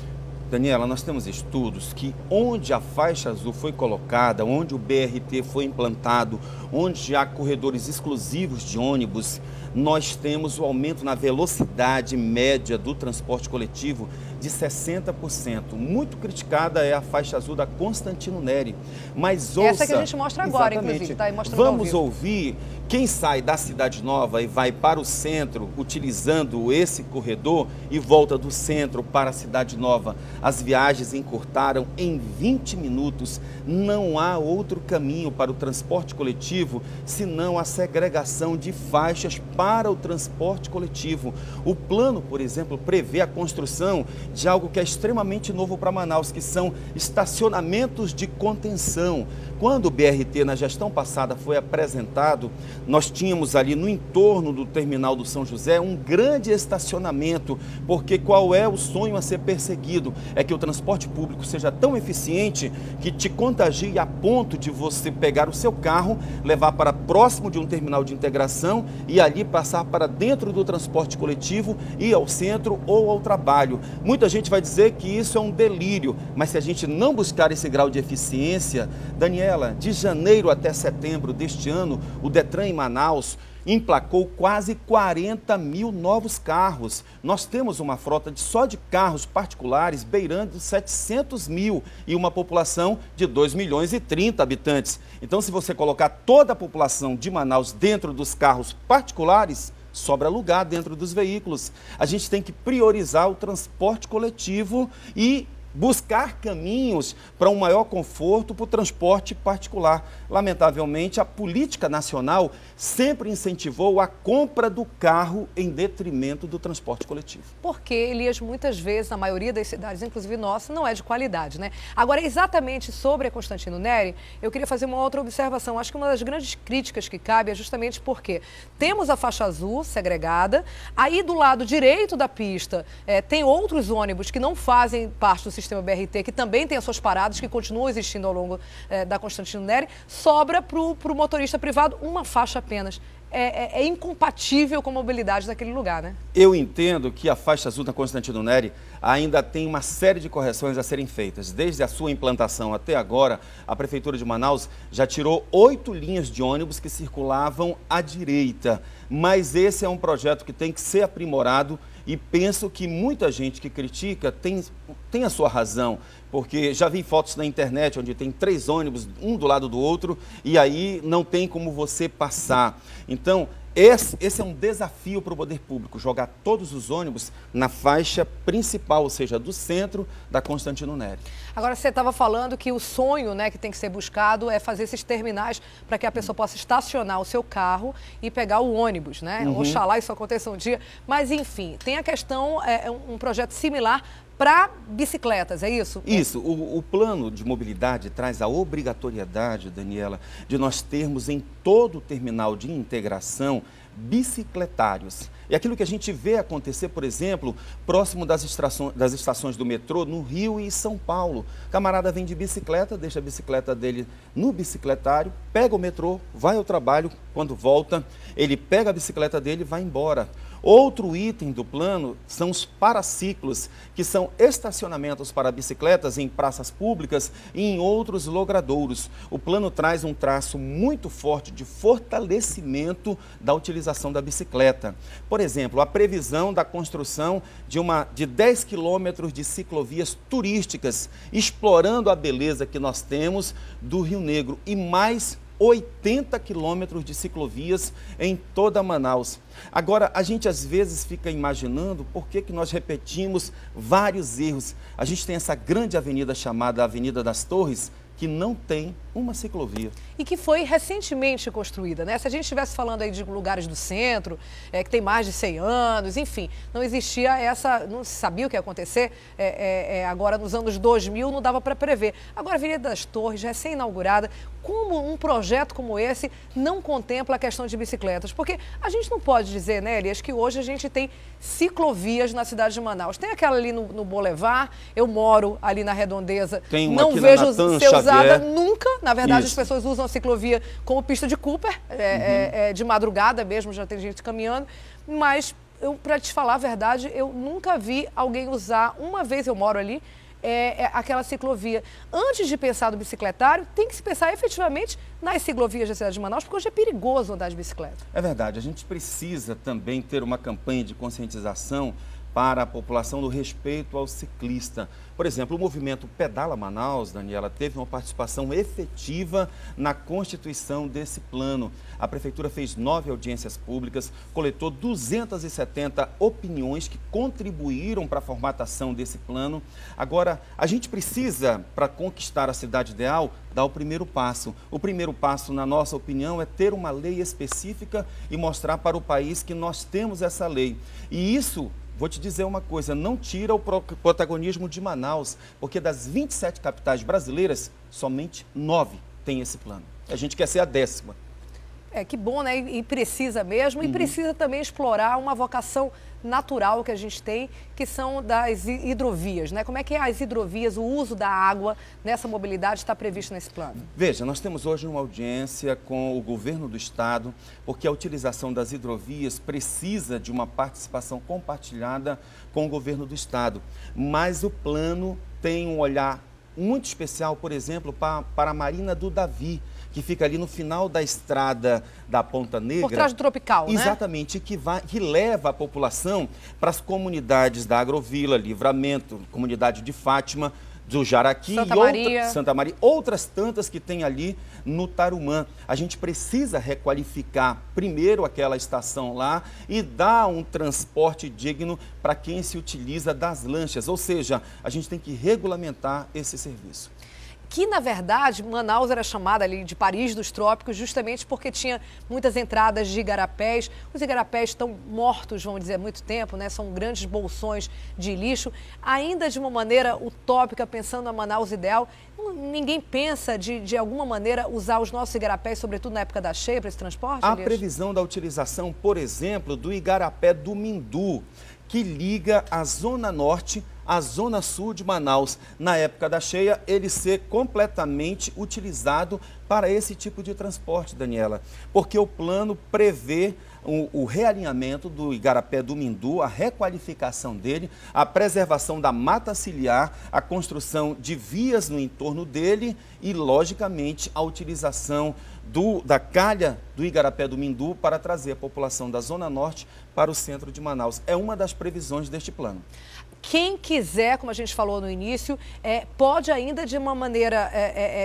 Daniela, nós temos estudos que onde a faixa azul foi colocada, onde o BRT foi implantado, onde há corredores exclusivos de ônibus, nós temos o aumento na velocidade média do transporte coletivo de 60%. Muito criticada é a faixa azul da Constantino Neri. Mas ouça... Essa que a gente mostra agora, inclusive, tá aí mostrando ao Vamos vivo. ouvir quem sai da Cidade Nova e vai para o centro, utilizando esse corredor, e volta do centro para a Cidade Nova. As viagens encurtaram em 20 minutos. Não há outro caminho para o transporte coletivo, senão a segregação de faixas para o transporte coletivo. O plano, por exemplo, prevê a construção de algo que é extremamente novo para Manaus, que são estacionamentos de contenção. Quando o BRT na gestão passada foi apresentado, nós tínhamos ali no entorno do terminal do São José um grande estacionamento, porque qual é o sonho a ser perseguido? É que o transporte público seja tão eficiente que te contagie a ponto de você pegar o seu carro, levar para próximo de um terminal de integração e ali passar para dentro do transporte coletivo, ir ao centro ou ao trabalho. Muita gente vai dizer que isso é um delírio, mas se a gente não buscar esse grau de eficiência, Daniela, de janeiro até setembro deste ano, o Detran em Manaus emplacou quase 40 mil novos carros. Nós temos uma frota só de carros particulares beirando 700 mil e uma população de 2 milhões e 30 habitantes. Então, se você colocar toda a população de Manaus dentro dos carros particulares, sobra lugar dentro dos veículos. A gente tem que priorizar o transporte coletivo e buscar caminhos para um maior conforto para o transporte particular. Lamentavelmente, a política nacional sempre incentivou a compra do carro em detrimento do transporte coletivo. Porque, Elias, muitas vezes, na maioria das cidades, inclusive nossa, não é de qualidade, né? Agora, exatamente sobre a Constantino Neri, eu queria fazer uma outra observação. Acho que uma das grandes críticas que cabe é justamente porque temos a faixa azul segregada, aí do lado direito da pista tem outros ônibus que não fazem parte do sistema BRT, que também tem as suas paradas, que continuam existindo ao longo da Constantino Neri, sobra para o motorista privado uma faixa apenas. É incompatível com a mobilidade daquele lugar, né? Eu entendo que a faixa azul da Constantino Neri ainda tem uma série de correções a serem feitas. Desde a sua implantação até agora, a Prefeitura de Manaus já tirou 8 linhas de ônibus que circulavam à direita. Mas esse é um projeto que tem que ser aprimorado e penso que muita gente que critica tem a sua razão, porque já vi fotos na internet onde tem 3 ônibus, um do lado do outro, e aí não tem como você passar. Então, esse é um desafio para o poder público, jogar todos os ônibus na faixa principal, ou seja, do centro da Constantino Neri. Agora, você estava falando que o sonho, né, que tem que ser buscado é fazer esses terminais para que a pessoa possa estacionar o seu carro e pegar o ônibus, né? Oxalá isso aconteça um dia. Mas, enfim, tem a questão, um projeto similar para bicicletas, é isso? Isso. O plano de mobilidade traz a obrigatoriedade, Daniela, de nós termos em todo o terminal de integração bicicletários. É aquilo que a gente vê acontecer, por exemplo, próximo das estações do metrô no Rio e São Paulo. O camarada vem de bicicleta, deixa a bicicleta dele no bicicletário, pega o metrô, vai ao trabalho, quando volta, ele pega a bicicleta dele e vai embora. Outro item do plano são os paraciclos, que são estacionamentos para bicicletas em praças públicas e em outros logradouros. O plano traz um traço muito forte de fortalecimento da utilização da bicicleta. Por exemplo, a previsão da construção de 10 quilômetros de ciclovias turísticas, explorando a beleza que nós temos do Rio Negro e mais 80 quilômetros de ciclovias em toda Manaus. Agora, a gente às vezes fica imaginando por que nós repetimos vários erros. A gente tem essa grande avenida chamada Avenida das Torres, que não tem uma ciclovia. E que foi recentemente construída, né? Se a gente estivesse falando aí de lugares do centro, que tem mais de 100 anos, enfim, não existia não se sabia o que ia acontecer, agora nos anos 2000 não dava para prever. Agora a Avenida das Torres, recém-inaugurada, como um projeto como esse não contempla a questão de bicicletas? Porque a gente não pode dizer, né, Elias, que hoje a gente tem ciclovias na cidade de Manaus. Tem aquela ali no Boulevard, eu moro ali na Redondeza, não vejo ser usada nunca. Na verdade, as pessoas usam a ciclovia como pista de Cooper, de madrugada mesmo, já tem gente caminhando, mas para te falar a verdade, eu nunca vi alguém usar, uma vez eu moro ali, aquela ciclovia. Antes de pensar no bicicletário, tem que se pensar efetivamente nas ciclovias da cidade de Manaus, porque hoje é perigoso andar de bicicleta. É verdade, a gente precisa também ter uma campanha de conscientização para a população no respeito ao ciclista. Por exemplo, o movimento Pedala Manaus, Daniela, teve uma participação efetiva na constituição desse plano. A Prefeitura fez 9 audiências públicas, coletou 270 opiniões que contribuíram para a formatação desse plano. Agora, a gente precisa, para conquistar a cidade ideal, dar o primeiro passo. O primeiro passo, na nossa opinião, é ter uma lei específica e mostrar para o país que nós temos essa lei. E isso, vou te dizer uma coisa, não tira o protagonismo de Manaus, porque das 27 capitais brasileiras, somente 9 têm esse plano. A gente quer ser a 10ª. Que bom, né? E precisa mesmo. E precisa também explorar uma vocação natural que a gente tem, que são das hidrovias, né? Como é que as hidrovias, o uso da água nessa mobilidade está previsto nesse plano? Veja, nós temos hoje uma audiência com o governo do estado, porque a utilização das hidrovias precisa de uma participação compartilhada com o governo do estado. Mas o plano tem um olhar muito especial, por exemplo, para a Marina do Davi, que fica ali no final da estrada da Ponta Negra. Por trás do Tropical, né? Exatamente, que leva a população para as comunidades da Agrovila, Livramento, comunidade de Fátima, do Jaraqui Santa Maria, outras tantas que tem ali no Tarumã. A gente precisa requalificar primeiro aquela estação lá e dar um transporte digno para quem se utiliza das lanchas, ou seja, a gente tem que regulamentar esse serviço. Que, na verdade, Manaus era chamada ali de Paris dos Trópicos justamente porque tinha muitas entradas de igarapés. Os igarapés estão mortos, vamos dizer, há muito tempo, né? São grandes bolsões de lixo. Ainda de uma maneira utópica, pensando na Manaus ideal, ninguém pensa de alguma maneira usar os nossos igarapés, sobretudo na época da cheia, para esse transporte? A previsão da utilização, por exemplo, do igarapé do Mindu, que liga a Zona Norte à Zona Sul de Manaus. Na época da cheia, ele ser completamente utilizado para esse tipo de transporte, Daniela, porque o plano prevê o realinhamento do igarapé do Mindu, a requalificação dele, a preservação da mata ciliar, a construção de vias no entorno dele e, logicamente, a utilização da calha do igarapé do Mindu para trazer a população da Zona Norte para o centro de Manaus. É uma das previsões deste plano. Quem quiser, como a gente falou no início, pode ainda de uma maneira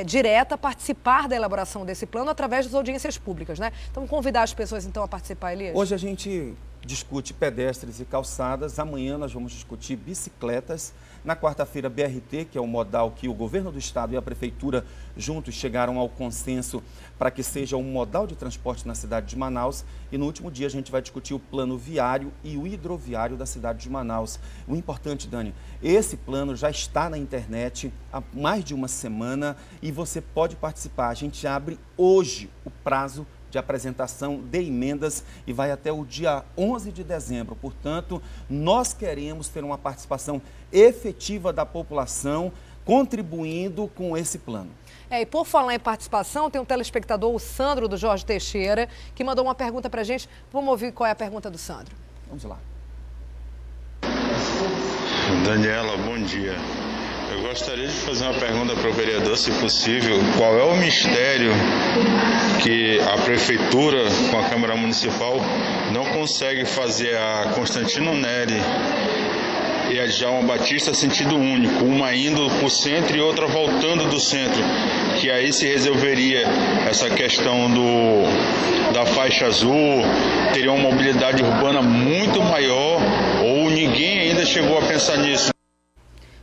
direta participar da elaboração desse plano através das audiências públicas, né? Então, vamos convidar as pessoas então a participar, Elias? Hoje a gente discute pedestres e calçadas, amanhã nós vamos discutir bicicletas, na quarta-feira BRT, que é o modal que o governo do estado e a prefeitura juntos chegaram ao consenso para que seja um modal de transporte na cidade de Manaus, e no último dia a gente vai discutir o plano viário e o hidroviário da cidade de Manaus. O importante, Dani, esse plano já está na internet há mais de uma semana e você pode participar. A gente abre hoje o prazo de apresentação de emendas e vai até o dia 11 de dezembro. Portanto, nós queremos ter uma participação efetiva da população contribuindo com esse plano. E por falar em participação, tem um telespectador, o Sandro, do Jorge Teixeira, que mandou uma pergunta para a gente. Vamos ouvir qual é a pergunta do Sandro. Vamos lá. Daniela, bom dia. Eu gostaria de fazer uma pergunta para o vereador, se possível. Qual é o mistério que a Prefeitura, com a Câmara Municipal, não consegue fazer a Constantino Neri e a Djalma Batista sentido único, uma indo para o centro e outra voltando do centro, que aí se resolveria essa questão da faixa azul, teria uma mobilidade urbana muito maior, ou ninguém ainda chegou a pensar nisso?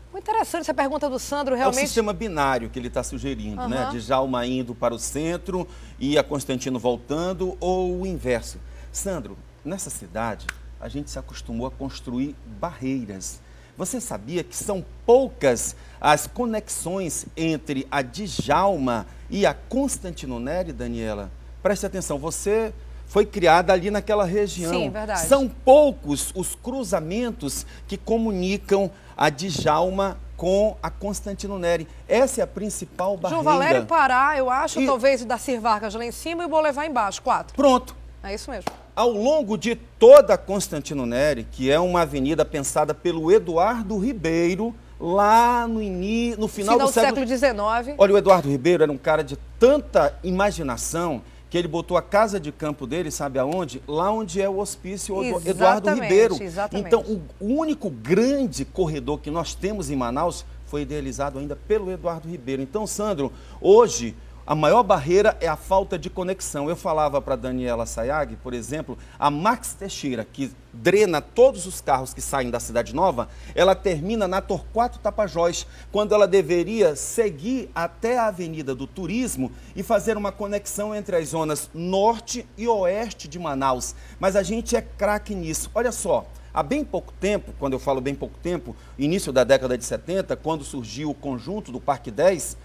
Muito interessante essa pergunta do Sandro, realmente. É o sistema binário que ele está sugerindo, né? De Djalma indo para o centro e a Constantino voltando, ou o inverso. Sandro, nessa cidade, a gente se acostumou a construir barreiras. Você sabia que são poucas as conexões entre a Djalma e a Constantino Neri, Daniela? Preste atenção, você foi criada ali naquela região. Sim, verdade. São poucos os cruzamentos que comunicam a Djalma com a Constantino Neri. Essa é a principal barreira. João Valério Pará, eu acho, talvez o Darcy Vargas lá em cima e o Boulevard embaixo, 4. Pronto. É isso mesmo. Ao longo de toda a Constantino Neri, que é uma avenida pensada pelo Eduardo Ribeiro, lá no final do século XIX. Olha, o Eduardo Ribeiro era um cara de tanta imaginação que ele botou a casa de campo dele, sabe aonde? Lá onde é o hospício Eduardo Ribeiro. Exatamente. Então, o único grande corredor que nós temos em Manaus foi idealizado ainda pelo Eduardo Ribeiro. Então, Sandro, hoje a maior barreira é a falta de conexão. Eu falava para Daniela Sayag, por exemplo, a Max Teixeira, que drena todos os carros que saem da Cidade Nova, ela termina na Torquato Tapajós, quando ela deveria seguir até a Avenida do Turismo e fazer uma conexão entre as zonas norte e oeste de Manaus. Mas a gente é craque nisso. Olha só, há bem pouco tempo, quando eu falo bem pouco tempo, início da década de 70, quando surgiu o conjunto do Parque 10,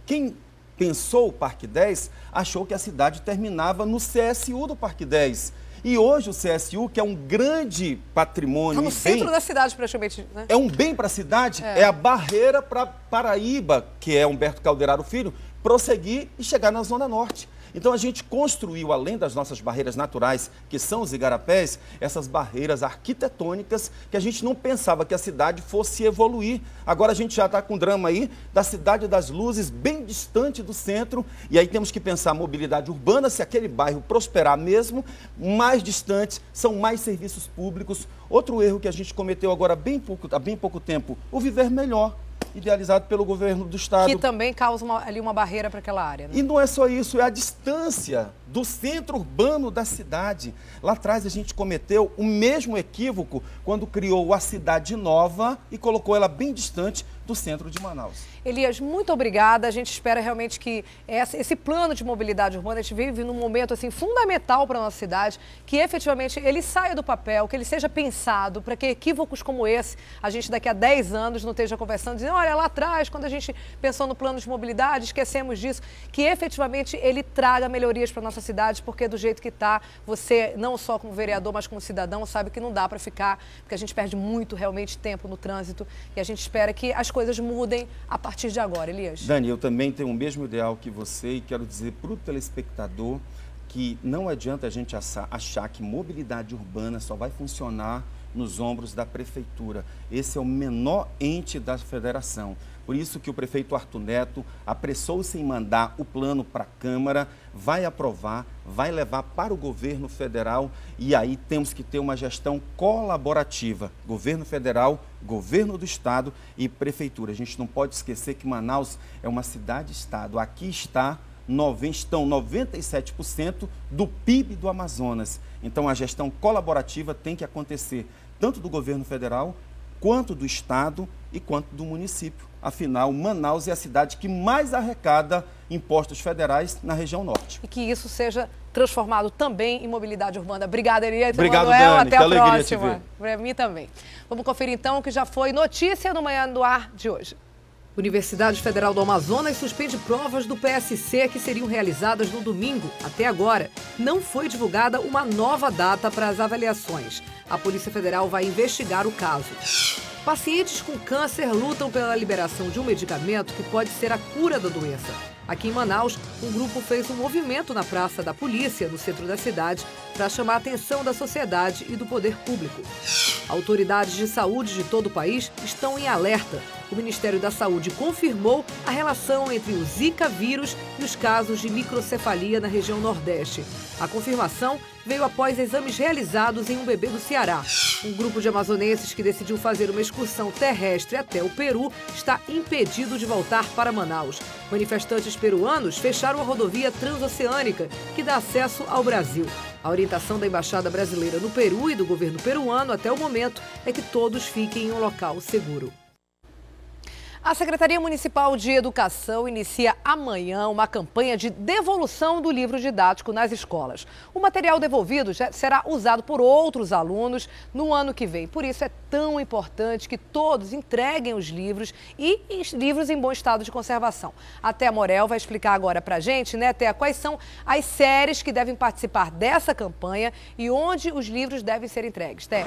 quem pensou o Parque 10, achou que a cidade terminava no CSU do Parque 10. E hoje o CSU, que é um grande patrimônio... Está no centro da cidade, praticamente, né? É um bem para a cidade, é a barreira para Paraíba, que é Humberto Calderaro Filho, prosseguir e chegar na Zona Norte. Então a gente construiu, além das nossas barreiras naturais, que são os igarapés, essas barreiras arquitetônicas que a gente não pensava que a cidade fosse evoluir. Agora a gente já está com drama aí da Cidade das Luzes, bem distante do centro, e aí temos que pensar a mobilidade urbana, se aquele bairro prosperar mesmo, mais distante, são mais serviços públicos. Outro erro que a gente cometeu agora há bem pouco tempo, o Viver Melhor, idealizado pelo governo do estado. Que também causa ali uma barreira para aquela área, né? E não é só isso, é a distância do centro urbano da cidade. Lá atrás a gente cometeu o mesmo equívoco quando criou a Cidade Nova e colocou ela bem distante do centro de Manaus. Elias, muito obrigada. A gente espera realmente que esse plano de mobilidade urbana, a gente vive num momento assim, fundamental para a nossa cidade, que efetivamente ele saia do papel, que ele seja pensado para que equívocos como esse, a gente daqui a 10 anos não esteja conversando, dizendo, olha, lá atrás, quando a gente pensou no plano de mobilidade, esquecemos disso, que efetivamente ele traga melhorias para a nossa cidade, porque do jeito que está, você, não só como vereador, mas como cidadão, sabe que não dá para ficar, porque a gente perde muito realmente tempo no trânsito e a gente espera que as coisas mudem a partir de agora, Elias. Dani, eu também tenho o mesmo ideal que você e quero dizer para o telespectador que não adianta a gente achar que mobilidade urbana só vai funcionar nos ombros da prefeitura. Esse é o menor ente da federação. Por isso que o prefeito Arthur Neto apressou-se em mandar o plano para a Câmara, vai aprovar, vai levar para o governo federal e aí temos que ter uma gestão colaborativa. Governo federal, governo do estado e prefeitura. A gente não pode esquecer que Manaus é uma cidade-estado. Aqui estão 97% do PIB do Amazonas. Então a gestão colaborativa tem que acontecer tanto do governo federal, quanto do estado e quanto do município. Afinal, Manaus é a cidade que mais arrecada impostos federais na região norte. E que isso seja transformado também em mobilidade urbana. Obrigada, Elias. Obrigado, Emanuel. Dani. Até a próxima. Te ver. Para mim também. Vamos conferir então o que já foi notícia no Manhã do Ar de hoje. Universidade Federal do Amazonas suspende provas do PSC que seriam realizadas no domingo. Até agora, não foi divulgada uma nova data para as avaliações. A Polícia Federal vai investigar o caso. Pacientes com câncer lutam pela liberação de um medicamento que pode ser a cura da doença. Aqui em Manaus, um grupo fez um movimento na Praça da Polícia, no centro da cidade, para chamar a atenção da sociedade e do poder público. Autoridades de saúde de todo o país estão em alerta. O Ministério da Saúde confirmou a relação entre o Zika vírus e os casos de microcefalia na região Nordeste. A confirmação veio após exames realizados em um bebê do Ceará. Um grupo de amazonenses que decidiu fazer uma excursão terrestre até o Peru está impedido de voltar para Manaus. Manifestantes peruanos fecharam a rodovia transoceânica, que dá acesso ao Brasil. A orientação da Embaixada Brasileira no Peru e do governo peruano até o momento é que todos fiquem em um local seguro. A Secretaria Municipal de Educação inicia amanhã uma campanha de devolução do livro didático nas escolas. O material devolvido já será usado por outros alunos no ano que vem. Por isso é tão importante que todos entreguem os livros e livros em bom estado de conservação. A Thea Morel vai explicar agora pra gente, né, Thea, quais são as séries que devem participar dessa campanha e onde os livros devem ser entregues. Thea.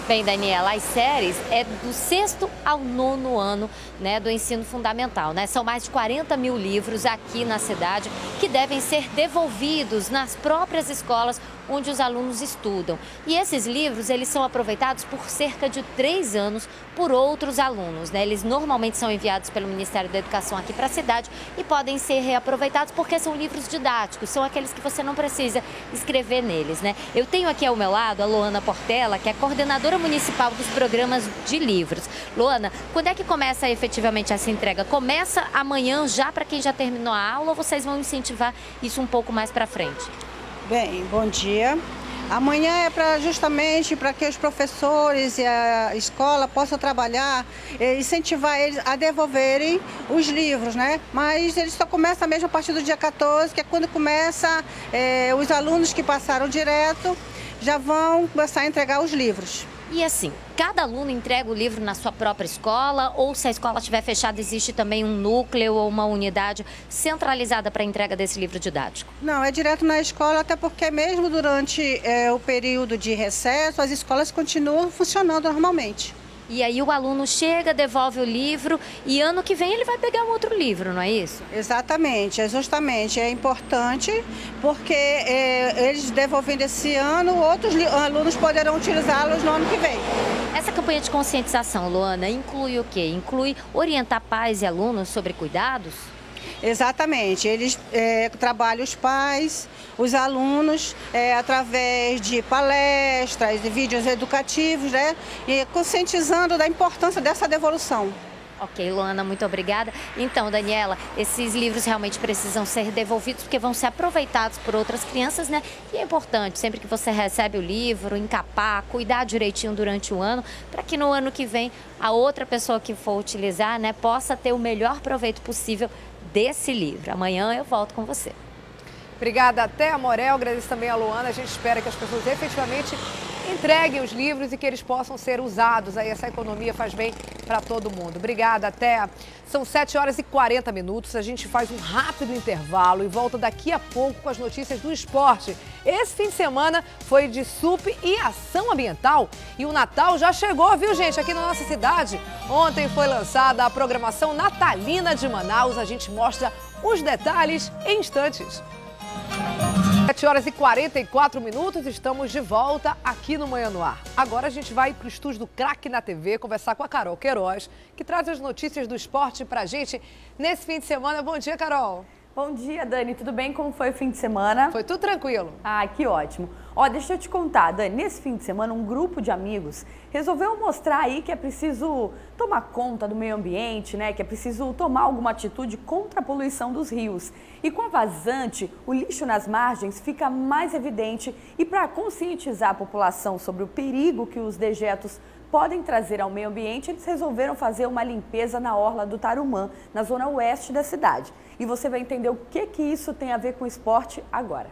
Bem, Daniela, as séries é do 6º ao 9º ano, né, do ensino fundamental, né? São mais de 40 mil livros aqui na cidade que devem ser devolvidos nas próprias escolas onde os alunos estudam. E esses livros, eles são aproveitados por cerca de 3 anos por outros alunos, né? Eles normalmente são enviados pelo Ministério da Educação aqui para a cidade e podem ser reaproveitados porque são livros didáticos, são aqueles que você não precisa escrever neles, né? Eu tenho aqui ao meu lado a Luana Portela, que é coordenadora municipal dos programas de livros. Luana, quando é que começa efetivamente essa entrega? Começa amanhã já para quem já terminou a aula ou vocês vão incentivar isso um pouco mais para frente? Bem, bom dia. Amanhã é justamente para que os professores e a escola possam trabalhar, incentivar eles a devolverem os livros, né? Mas eles só começam mesmo a partir do dia 14, que é quando começa os alunos que passaram direto já vão começar a entregar os livros. E assim, cada aluno entrega o livro na sua própria escola ou se a escola estiver fechada existe também um núcleo ou uma unidade centralizada para a entrega desse livro didático? Não, é direto na escola, até porque mesmo durante o período de recesso as escolas continuam funcionando normalmente. E aí o aluno chega, devolve o livro e ano que vem ele vai pegar um outro livro, não é isso? Exatamente, justamente. É importante porque eles devolvendo esse ano, outros alunos poderão utilizá-los no ano que vem. Essa campanha de conscientização, Luana, inclui o quê? Inclui orientar pais e alunos sobre cuidados? Exatamente, eles trabalham os pais, os alunos, através de palestras e vídeos educativos, né? E conscientizando da importância dessa devolução. Ok, Luana, muito obrigada. Então, Daniela, esses livros realmente precisam ser devolvidos porque vão ser aproveitados por outras crianças, né? E é importante, sempre que você recebe o livro, encapar, cuidar direitinho durante o ano, para que no ano que vem a outra pessoa que for utilizar, né, possa ter o melhor proveito possível desse livro. Amanhã eu volto com você. Obrigada, até a Morel. Agradeço também a Luana. A gente espera que as pessoas efetivamente entreguem os livros e que eles possam ser usados. Aí essa economia faz bem para todo mundo. Obrigada, até. São 7h40. A gente faz um rápido intervalo e volta daqui a pouco com as notícias do esporte. Esse fim de semana foi de SUP e ação ambiental. E o Natal já chegou, viu, gente, aqui na nossa cidade. Ontem foi lançada a programação natalina de Manaus. A gente mostra os detalhes em instantes. 7h44, estamos de volta aqui no Manhã no Ar. Agora a gente vai para o estúdio do Craque na TV conversar com a Carol Queiroz, que traz as notícias do esporte pra gente nesse fim de semana. Bom dia, Carol. Bom dia, Dani. Tudo bem? Como foi o fim de semana? Foi tudo tranquilo. Ah, que ótimo. Ó, deixa eu te contar, Dani, nesse fim de semana um grupo de amigos resolveu mostrar aí que é preciso tomar conta do meio ambiente, né? Que é preciso tomar alguma atitude contra a poluição dos rios. E com a vazante, o lixo nas margens fica mais evidente e para conscientizar a população sobre o perigo que os dejetos podem trazer ao meio ambiente, eles resolveram fazer uma limpeza na orla do Tarumã, na zona oeste da cidade. E você vai entender o que isso tem a ver com esporte agora.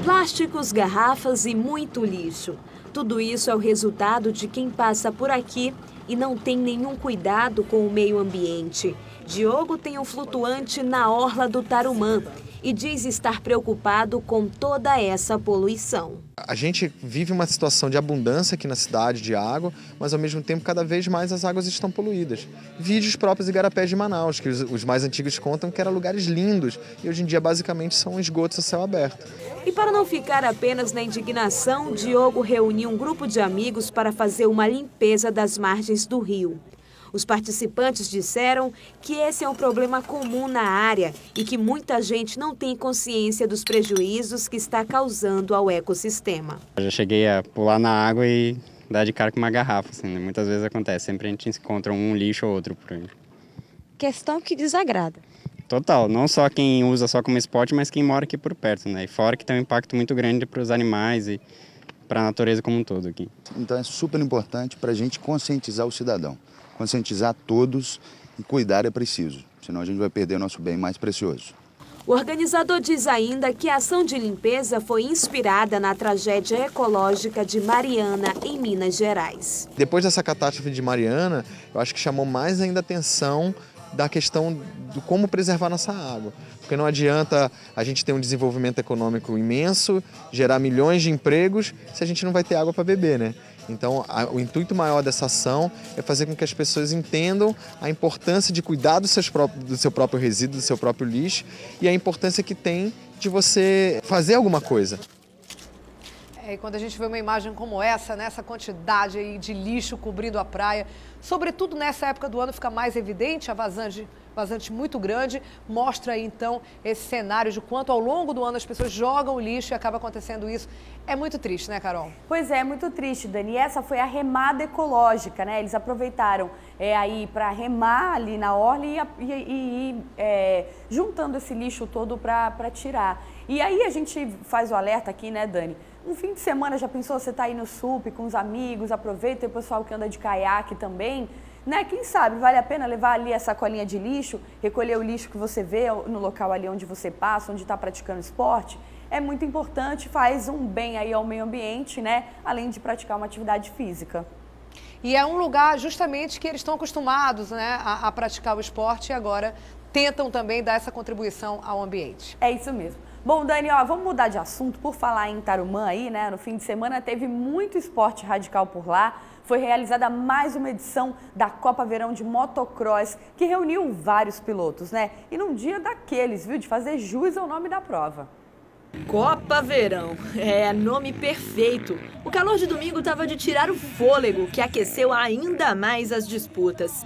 Plásticos, garrafas e muito lixo. Tudo isso é o resultado de quem passa por aqui e não tem nenhum cuidado com o meio ambiente. Diogo tem um flutuante na orla do Tarumã e diz estar preocupado com toda essa poluição. A gente vive uma situação de abundância aqui na cidade de água, mas ao mesmo tempo cada vez mais as águas estão poluídas. Vide os próprios igarapés de Manaus, que os mais antigos contam que eram lugares lindos e hoje em dia basicamente são esgotos a céu aberto. E para não ficar apenas na indignação, Diogo reuniu um grupo de amigos para fazer uma limpeza das margens do rio. Os participantes disseram que esse é um problema comum na área e que muita gente não tem consciência dos prejuízos que está causando ao ecossistema. Eu já cheguei a pular na água e dar de cara com uma garrafa, assim, né? Muitas vezes acontece, sempre a gente encontra um lixo ou outro por aí. Questão que desagrada. Total, não só quem usa só como esporte, mas quem mora aqui por perto, né? E fora que tem um impacto muito grande para os animais e para a natureza como um todo aqui. Então é super importante para a gente conscientizar o cidadão. Conscientizar todos e cuidar é preciso, senão a gente vai perder o nosso bem mais precioso. O organizador diz ainda que a ação de limpeza foi inspirada na tragédia ecológica de Mariana, em Minas Gerais. Depois dessa catástrofe de Mariana, eu acho que chamou mais ainda a atenção da questão do como preservar nossa água. Porque não adianta a gente ter um desenvolvimento econômico imenso, gerar milhões de empregos, se a gente não vai ter água para beber, né? Então, o intuito maior dessa ação é fazer com que as pessoas entendam a importância de cuidar do seu próprio resíduo, do seu próprio lixo e a importância que tem de você fazer alguma coisa. E quando a gente vê uma imagem como essa, né, essa quantidade aí de lixo cobrindo a praia, sobretudo nessa época do ano fica mais evidente a vazante muito grande, mostra aí então esse cenário de quanto ao longo do ano as pessoas jogam o lixo e acaba acontecendo isso. É muito triste, né, Carol? Pois é muito triste, Dani. E essa foi a remada ecológica, né? Eles aproveitaram aí para remar ali na orla e juntando esse lixo todo para tirar. E aí a gente faz o alerta aqui, né, Dani? Um fim de semana, já pensou, você tá aí no SUP com os amigos, aproveita, tem o pessoal que anda de caiaque também, né? Quem sabe vale a pena levar ali a sacolinha de lixo, recolher o lixo que você vê no local ali onde você passa, onde está praticando esporte. É muito importante, faz um bem aí ao meio ambiente, né? Além de praticar uma atividade física. E é um lugar justamente que eles estão acostumados, né, a praticar o esporte e agora tentam também dar essa contribuição ao ambiente. É isso mesmo. Bom, Dani, ó, vamos mudar de assunto. Por falar em Tarumã aí, né? No fim de semana teve muito esporte radical por lá. Foi realizada mais uma edição da Copa Verão de Motocross, que reuniu vários pilotos, né? E num dia daqueles, viu, de fazer jus ao nome da prova. Copa Verão, é nome perfeito. O calor de domingo estava de tirar o fôlego, que aqueceu ainda mais as disputas.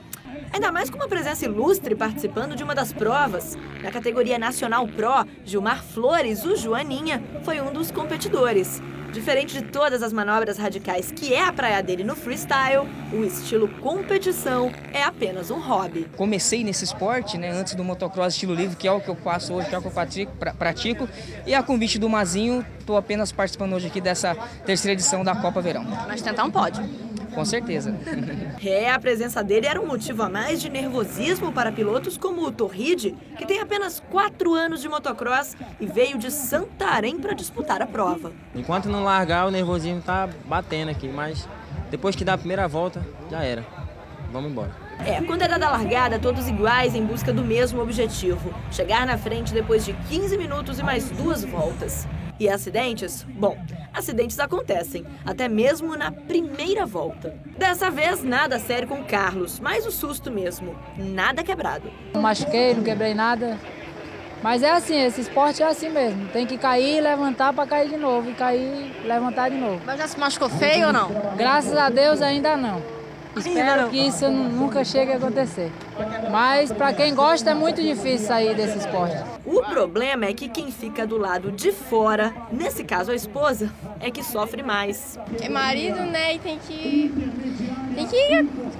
Ainda mais com uma presença ilustre participando de uma das provas. Na categoria Nacional Pro, Gilmar Flores, o Joaninha, foi um dos competidores. Diferente de todas as manobras radicais que é a praia dele no freestyle, o estilo competição é apenas um hobby. Comecei nesse esporte, né, antes do motocross estilo livre, que é o que eu faço hoje, que é o que eu pratico. E a convite do Mazinho, estou apenas participando hoje aqui dessa terceira edição da Copa Verão. Mas tentar um pódio. Com certeza. A presença dele era um motivo a mais de nervosismo para pilotos como o Torride, que tem apenas 4 anos de motocross e veio de Santarém para disputar a prova. Enquanto não largar, o nervosismo tá batendo aqui, mas depois que dá a primeira volta, já era. Vamos embora. Quando é dada a largada, todos iguais em busca do mesmo objetivo, chegar na frente depois de 15 minutos e mais 2 voltas. E acidentes? Bom, acidentes acontecem, até mesmo na primeira volta. Dessa vez, nada sério com o Carlos, mas o susto mesmo, nada quebrado. Não machuquei, não quebrei nada, mas é assim, esse esporte é assim mesmo. Tem que cair e levantar para cair de novo, e cair e levantar de novo. Mas já se machucou feio ou não? Graças a Deus ainda não. Espero que isso nunca chegue a acontecer. Mas para quem gosta é muito difícil sair desse esporte. O problema é que quem fica do lado de fora, nesse caso a esposa, é que sofre mais. É marido, né, e tem que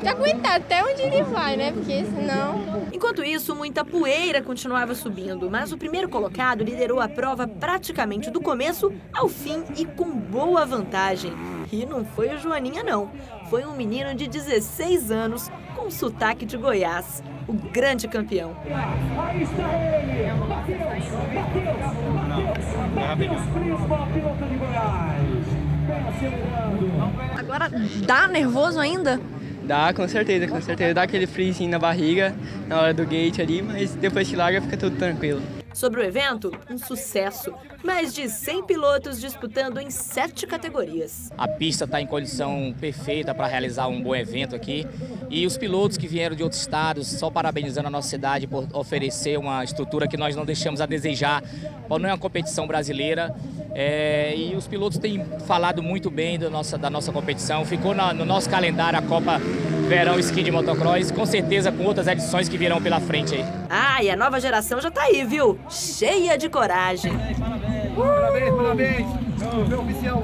aguentar até onde ele vai, né, porque senão... Enquanto isso, muita poeira continuava subindo, mas o primeiro colocado liderou a prova praticamente do começo ao fim e com boa vantagem. E não foi o Joaninha, não. Foi um menino de 16 anos com sotaque de Goiás, o grande campeão. Agora, dá nervoso ainda? Dá, com certeza, com certeza. Dá aquele friozinho na barriga na hora do gate ali, mas depois que larga fica tudo tranquilo. Sobre o evento, um sucesso. Mais de 100 pilotos disputando em 7 categorias. A pista está em condição perfeita para realizar um bom evento aqui. E os pilotos que vieram de outros estados, só parabenizando a nossa cidade por oferecer uma estrutura que nós não deixamos a desejar, não é uma competição brasileira. E os pilotos têm falado muito bem da nossa competição. Ficou no nosso calendário a Copa Verão Ski de Motocross, com certeza com outras edições que virão pela frente aí. E a nova geração já tá aí, viu? Cheia de coragem. Parabéns, parabéns. Meu oficial.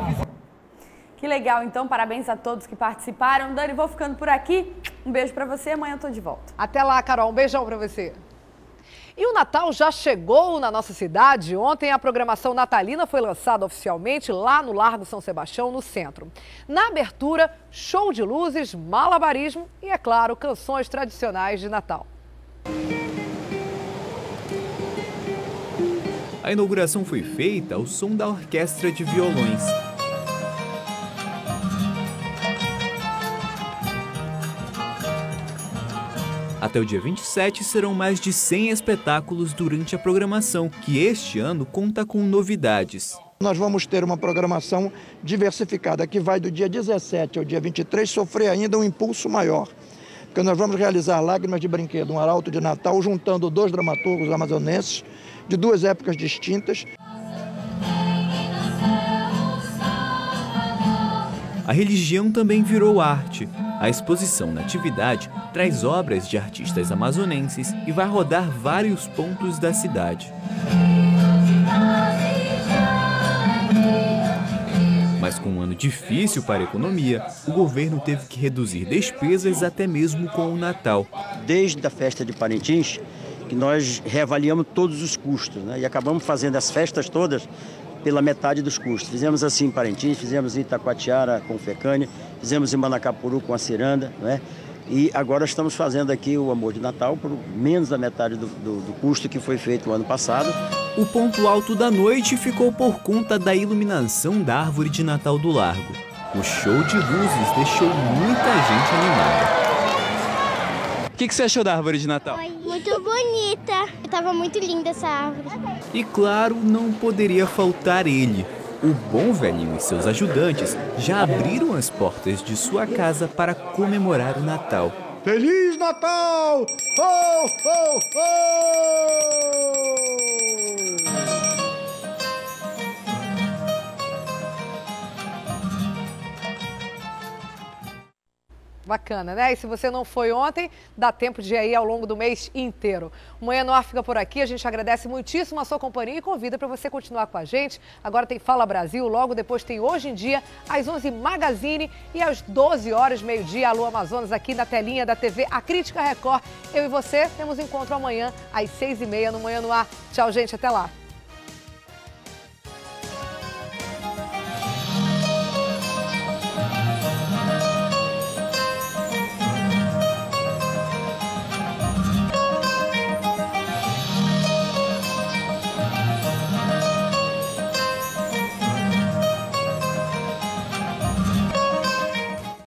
Que legal, então, parabéns a todos que participaram. Dani, vou ficando por aqui. Um beijo pra você, amanhã eu tô de volta. Até lá, Carol, um beijão pra você. E o Natal já chegou na nossa cidade. Ontem a programação natalina foi lançada oficialmente lá no Largo São Sebastião, no centro. Na abertura, show de luzes, malabarismo e, é claro, canções tradicionais de Natal. A inauguração foi feita ao som da orquestra de violões. Até o dia 27 serão mais de 100 espetáculos durante a programação, que este ano conta com novidades. Nós vamos ter uma programação diversificada que vai do dia 17 ao dia 23 sofrer ainda um impulso maior. Porque nós vamos realizar Lágrimas de Brinquedo, um arauto de Natal, juntando 2 dramaturgos amazonenses de 2 épocas distintas. A religião também virou arte. A exposição Natividade traz obras de artistas amazonenses e vai rodar vários pontos da cidade. Mas com um ano difícil para a economia, o governo teve que reduzir despesas até mesmo com o Natal. Desde a festa de Parintins, que nós reavaliamos todos os custos, né? E acabamos fazendo as festas todas pela metade dos custos. Fizemos assim em Parintins, fizemos em Itacoatiara com o Fecânia, fizemos em Manacapuru com a Ciranda, né? E agora estamos fazendo aqui o Amor de Natal por menos da metade do custo que foi feito no ano passado. O ponto alto da noite ficou por conta da iluminação da árvore de Natal do Largo. O show de luzes deixou muita gente animada. O que você achou da árvore de Natal? Muito bonita. Tava muito linda essa árvore. E claro, não poderia faltar ele. O Bom Velhinho e seus ajudantes já abriram as portas de sua casa para comemorar o Natal. Feliz Natal! Ho, ho, ho! Bacana, né? E se você não foi ontem, dá tempo de ir aí ao longo do mês inteiro. O Manhã no Ar fica por aqui, a gente agradece muitíssimo a sua companhia e convida para você continuar com a gente. Agora tem Fala Brasil, logo depois tem Hoje em Dia, às 11 Magazine e às 12 horas, meio-dia, Alô Amazonas, aqui na telinha da TV A Crítica Record. Eu e você temos encontro amanhã às 6h30 no Manhã no Ar. Tchau, gente, até lá.